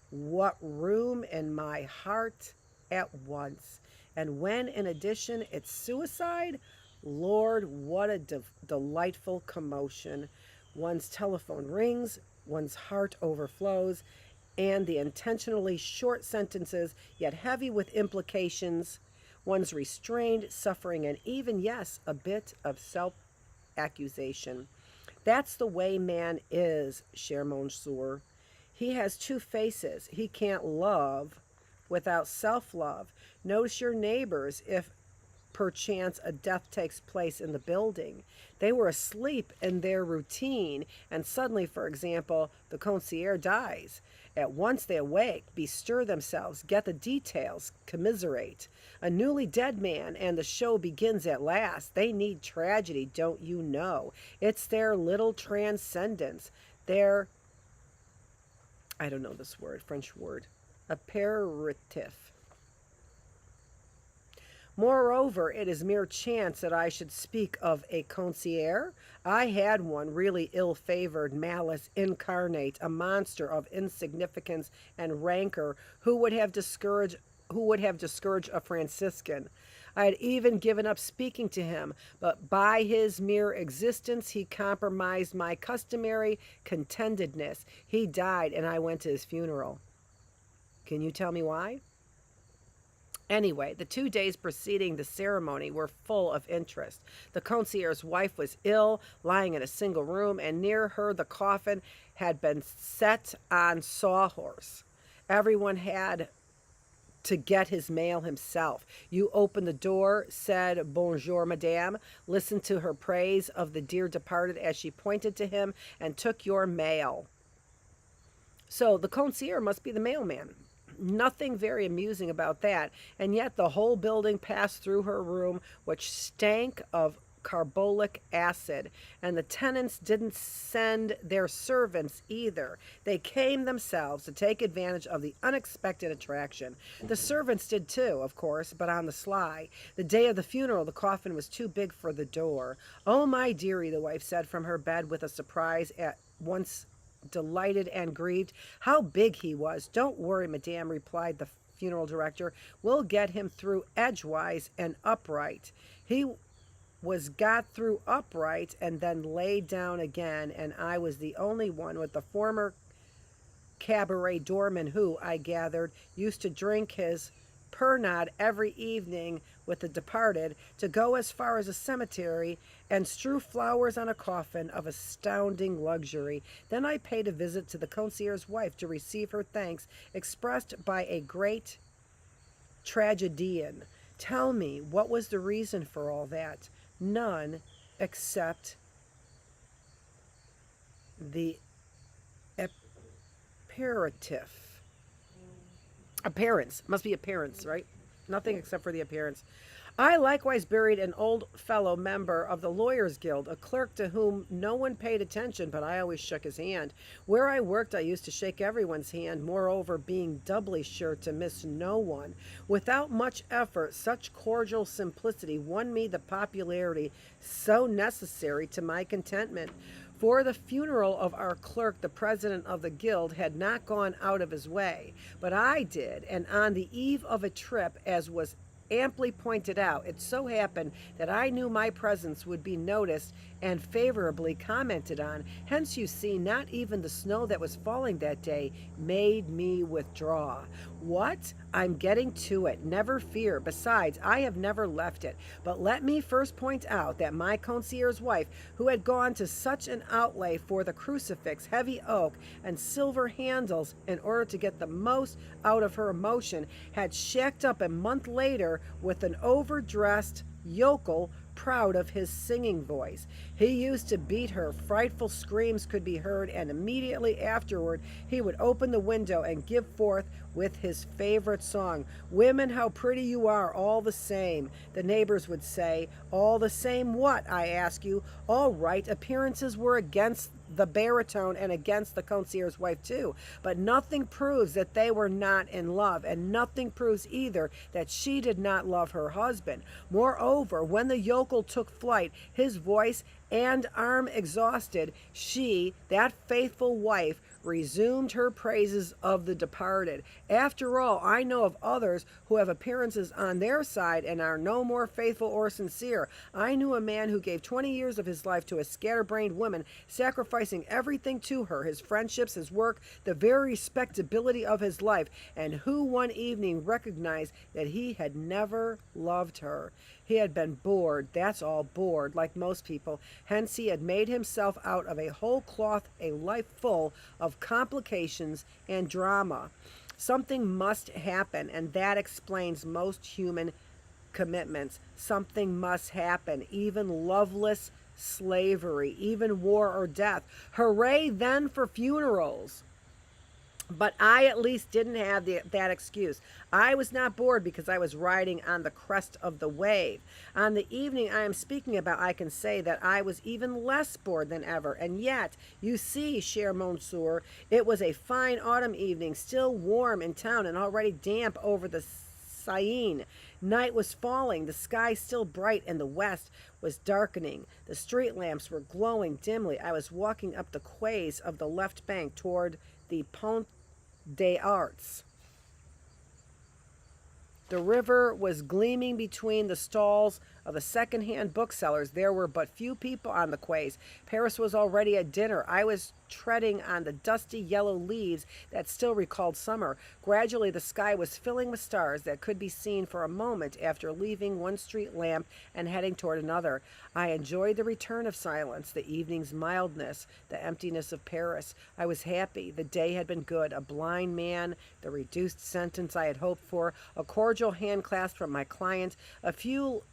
What room in my heart at once? And when in addition it's suicide, Lord, what a delightful commotion. One's telephone rings, one's heart overflows, and the intentionally short sentences, yet heavy with implications, one's restrained suffering, and even, yes, a bit of self-accusation. That's the way man is, cher monsieur. He has two faces. He can't love without self-love. Notice your neighbors if perchance a death takes place in the building. They were asleep in their routine, and suddenly, for example, the concierge dies. At once they awake, bestir themselves, get the details, commiserate. A newly dead man, and the show begins at last. They need tragedy, don't you know? It's their little transcendence, their, I don't know this word, French word, aperitif. Moreover, it is mere chance that I should speak of a concierge. I had one, really ill-favored, malice incarnate, a monster of insignificance and rancor, who would have discouraged a Franciscan. I had even given up speaking to him, but by his mere existence he compromised my customary contentedness. He died, and I went to his funeral. Can you tell me why? Anyway, the 2 days preceding the ceremony were full of interest. The concierge's wife was ill, lying in a single room, and near her the coffin had been set on sawhorse. Everyone had to get his mail himself. You opened the door, said, "Bonjour, madame," listened to her praise of the dear departed as she pointed to him, and took your mail. So the concierge must be the mailman. Nothing very amusing about that, and yet the whole building passed through her room, which stank of carbolic acid, and the tenants didn't send their servants either. They came themselves to take advantage of the unexpected attraction. The servants did too, of course, but on the sly. The day of the funeral, the coffin was too big for the door. "Oh, my dearie," the wife said from her bed with a surprise at once delighted and grieved. "How big he was." "Don't worry, madame," replied the funeral director. "We'll get him through edgewise and upright." He was got through upright and then laid down again, and I was the only one with the former cabaret doorman who, I gathered, used to drink his pernod every evening with the departed, to go as far as a cemetery and strew flowers on a coffin of astounding luxury. Then I paid a visit to the concierge's wife to receive her thanks expressed by a great tragedian. Tell me, what was the reason for all that? None, except the appearance. Must be appearance, right? Nothing except for the appearance. I likewise buried an old fellow member of the Lawyers Guild, a clerk to whom no one paid attention, but I always shook his hand. Where I worked, I used to shake everyone's hand, moreover, being doubly sure to miss no one. Without much effort, such cordial simplicity won me the popularity so necessary to my contentment. For the funeral of our clerk, the president of the guild had not gone out of his way, but I did, and on the eve of a trip, as was amply pointed out, it so happened that I knew my presence would be noticed and favorably commented on. Hence, you see, not even the snow that was falling that day made me withdraw. What? I'm getting to it. Never fear. Besides, I have never left it. But let me first point out that my concierge's wife, who had gone to such an outlay for the crucifix, heavy oak, and silver handles in order to get the most out of her emotion, had shacked up a month later with an overdressed yokel proud of his singing voice. He used to beat her. Frightful screams could be heard, and immediately afterward he would open the window and give forth with his favorite song, "Women, how pretty you are, all the same." The neighbors would say, "All the same what, I ask you?" All right, appearances were against the baritone and against the concierge's wife too, but nothing proves that they were not in love, and nothing proves either that she did not love her husband. Moreover, when the yokel took flight, his voice and arm exhausted, she, that faithful wife, resumed her praises of the departed. After all, I know of others who have appearances on their side and are no more faithful or sincere. I knew a man who gave 20 years of his life to a scatterbrained woman, sacrificing everything to her, his friendships, his work, the very respectability of his life, and who one evening recognized that he had never loved her. He had been bored, that's all, bored, like most people. Hence he had made himself out of a whole cloth a life full of complications and drama. Something must happen, and that explains most human commitments. Something must happen, even loveless slavery, even war or death. Hooray then for funerals! But I at least didn't have that excuse. I was not bored because I was riding on the crest of the wave. On the evening I am speaking about, I can say that I was even less bored than ever. And yet, you see, cher monsieur, it was a fine autumn evening, still warm in town and already damp over the Seine. Night was falling, the sky still bright, and the west was darkening. The street lamps were glowing dimly. I was walking up the quays of the left bank toward the Pont des Arts. The river was gleaming between the stalls of the second-hand booksellers. There were but few people on the quays. Paris was already at dinner. I was treading on the dusty yellow leaves that still recalled summer. Gradually the sky was filling with stars that could be seen for a moment after leaving one street lamp and heading toward another. I enjoyed the return of silence, the evening's mildness, the emptiness of Paris. I was happy. The day had been good. A blind man, the reduced sentence I had hoped for, a cordial hand clasp from my client, a few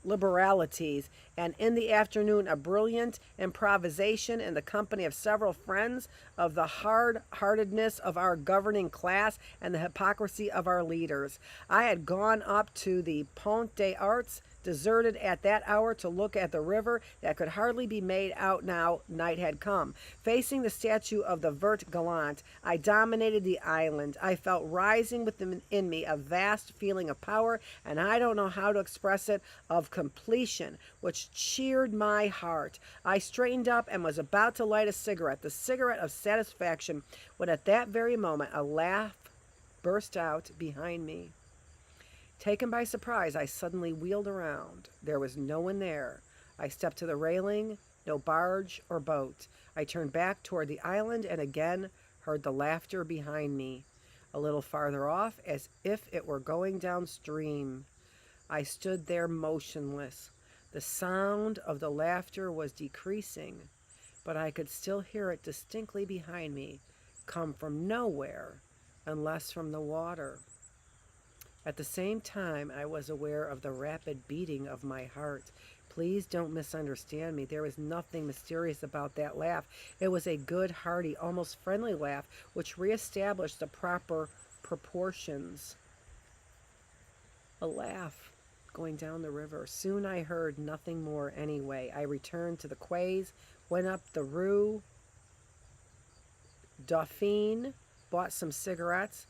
liberalities, and in the afternoon a brilliant improvisation in the company of several friends, of the hard-heartedness of our governing class and the hypocrisy of our leaders. I had gone up to the Pont des Arts, deserted at that hour, to look at the river that could hardly be made out now night had come. Facing the statue of the Vert Galant, I dominated the island. I felt rising within me a vast feeling of power, and I don't know how to express it, of completion, which cheered my heart. I straightened up and was about to light a cigarette, the cigarette of satisfaction, when at that very moment a laugh burst out behind me. Taken by surprise, I suddenly wheeled around. There was no one there. I stepped to the railing, no barge or boat. I turned back toward the island and again heard the laughter behind me. A little farther off, as if it were going downstream. I stood there motionless. The sound of the laughter was decreasing, but I could still hear it distinctly behind me, come from nowhere, unless from the water. At the same time, I was aware of the rapid beating of my heart. Please don't misunderstand me. There was nothing mysterious about that laugh. It was a good, hearty, almost friendly laugh, which reestablished the proper proportions. A laugh going down the river. Soon I heard nothing more anyway. I returned to the quays, went up the Rue Dauphine, bought some cigarettes.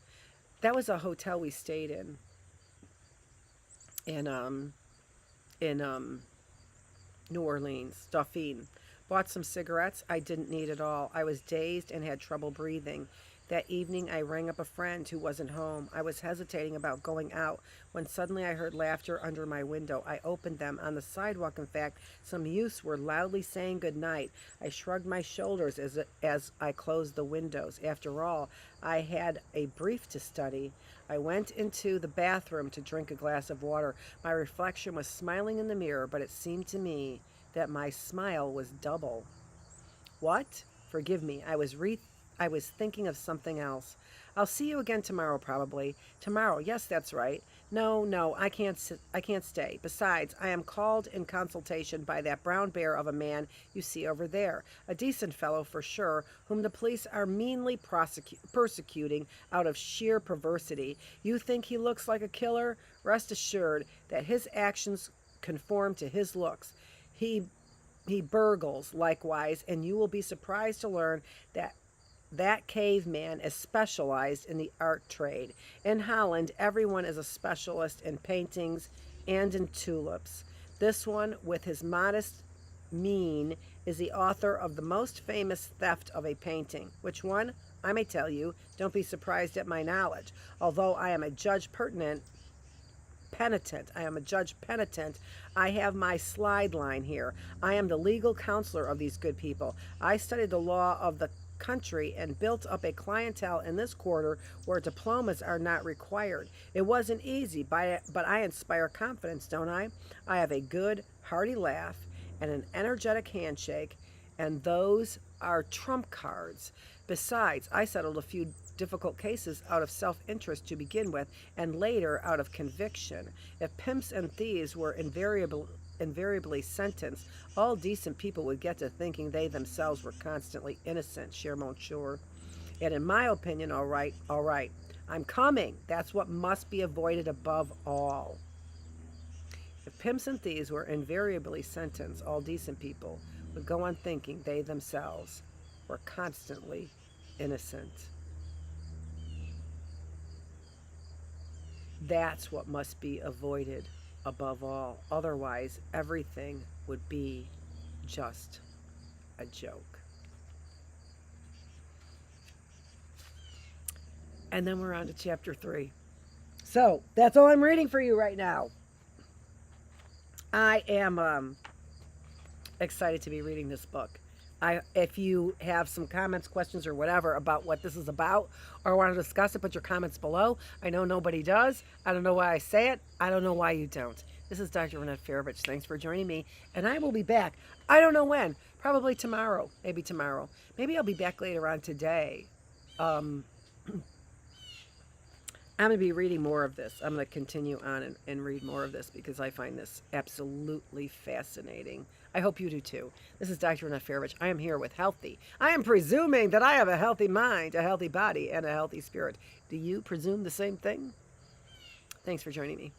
That was a hotel we stayed in New Orleans, Dauphine. Bought some cigarettes I didn't need at all. I was dazed and had trouble breathing. That evening, I rang up a friend who wasn't home. I was hesitating about going out when suddenly I heard laughter under my window. I opened them. On the sidewalk, in fact, some youths were loudly saying good night. I shrugged my shoulders as I closed the windows. After all, I had a brief to study. I went into the bathroom to drink a glass of water. My reflection was smiling in the mirror, but it seemed to me that my smile was double. What? Forgive me. I was thinking of something else. I'll see you again tomorrow, probably. Tomorrow, yes, that's right. No, I can't stay. Besides, I am called in consultation by that brown bear of a man you see over there. A decent fellow for sure, whom the police are meanly persecuting out of sheer perversity. You think he looks like a killer? Rest assured that his actions conform to his looks. He burgles likewise, and you will be surprised to learn that caveman is specialized in the art trade. In Holland, everyone is a specialist in paintings and in tulips. This one, with his modest mien, is the author of the most famous theft of a painting. Which one? I may tell you. Don't be surprised at my knowledge. Although I am a judge penitent. I have my slide line here. I am the legal counselor of these good people. I studied the law of the country and built up a clientele in this quarter where diplomas are not required. It wasn't easy, but I inspire confidence, don't I? I have a good, hearty laugh and an energetic handshake, and those are trump cards. Besides, I settled a few difficult cases out of self-interest to begin with, and later out of conviction. If pimps and thieves were invariably sentenced, all decent people would get to thinking they themselves were constantly innocent, cher monsieur. And in my opinion, all right, I'm coming. That's what must be avoided above all. If pimps and thieves were invariably sentenced, all decent people would go on thinking they themselves were constantly innocent. That's what must be avoided above all. Otherwise, everything would be just a joke. And then we're on to chapter 3. So, that's all I'm reading for you right now. I am excited to be reading this book. If you have some comments, questions, or whatever about what this is about or want to discuss it, put your comments below. I know nobody does. I don't know why I say it. I don't know why you don't. This is Dr. Annette Feravich. Thanks for joining me, and I will be back. I don't know when. Probably tomorrow. Maybe tomorrow. Maybe I'll be back later on today. I'm going to be reading more of this. I'm going to continue on and read more of this because I find this absolutely fascinating. I hope you do too. This is Dr. Annette Feravich. I am here with healthy. I am presuming that I have a healthy mind, a healthy body, and a healthy spirit. Do you presume the same thing? Thanks for joining me.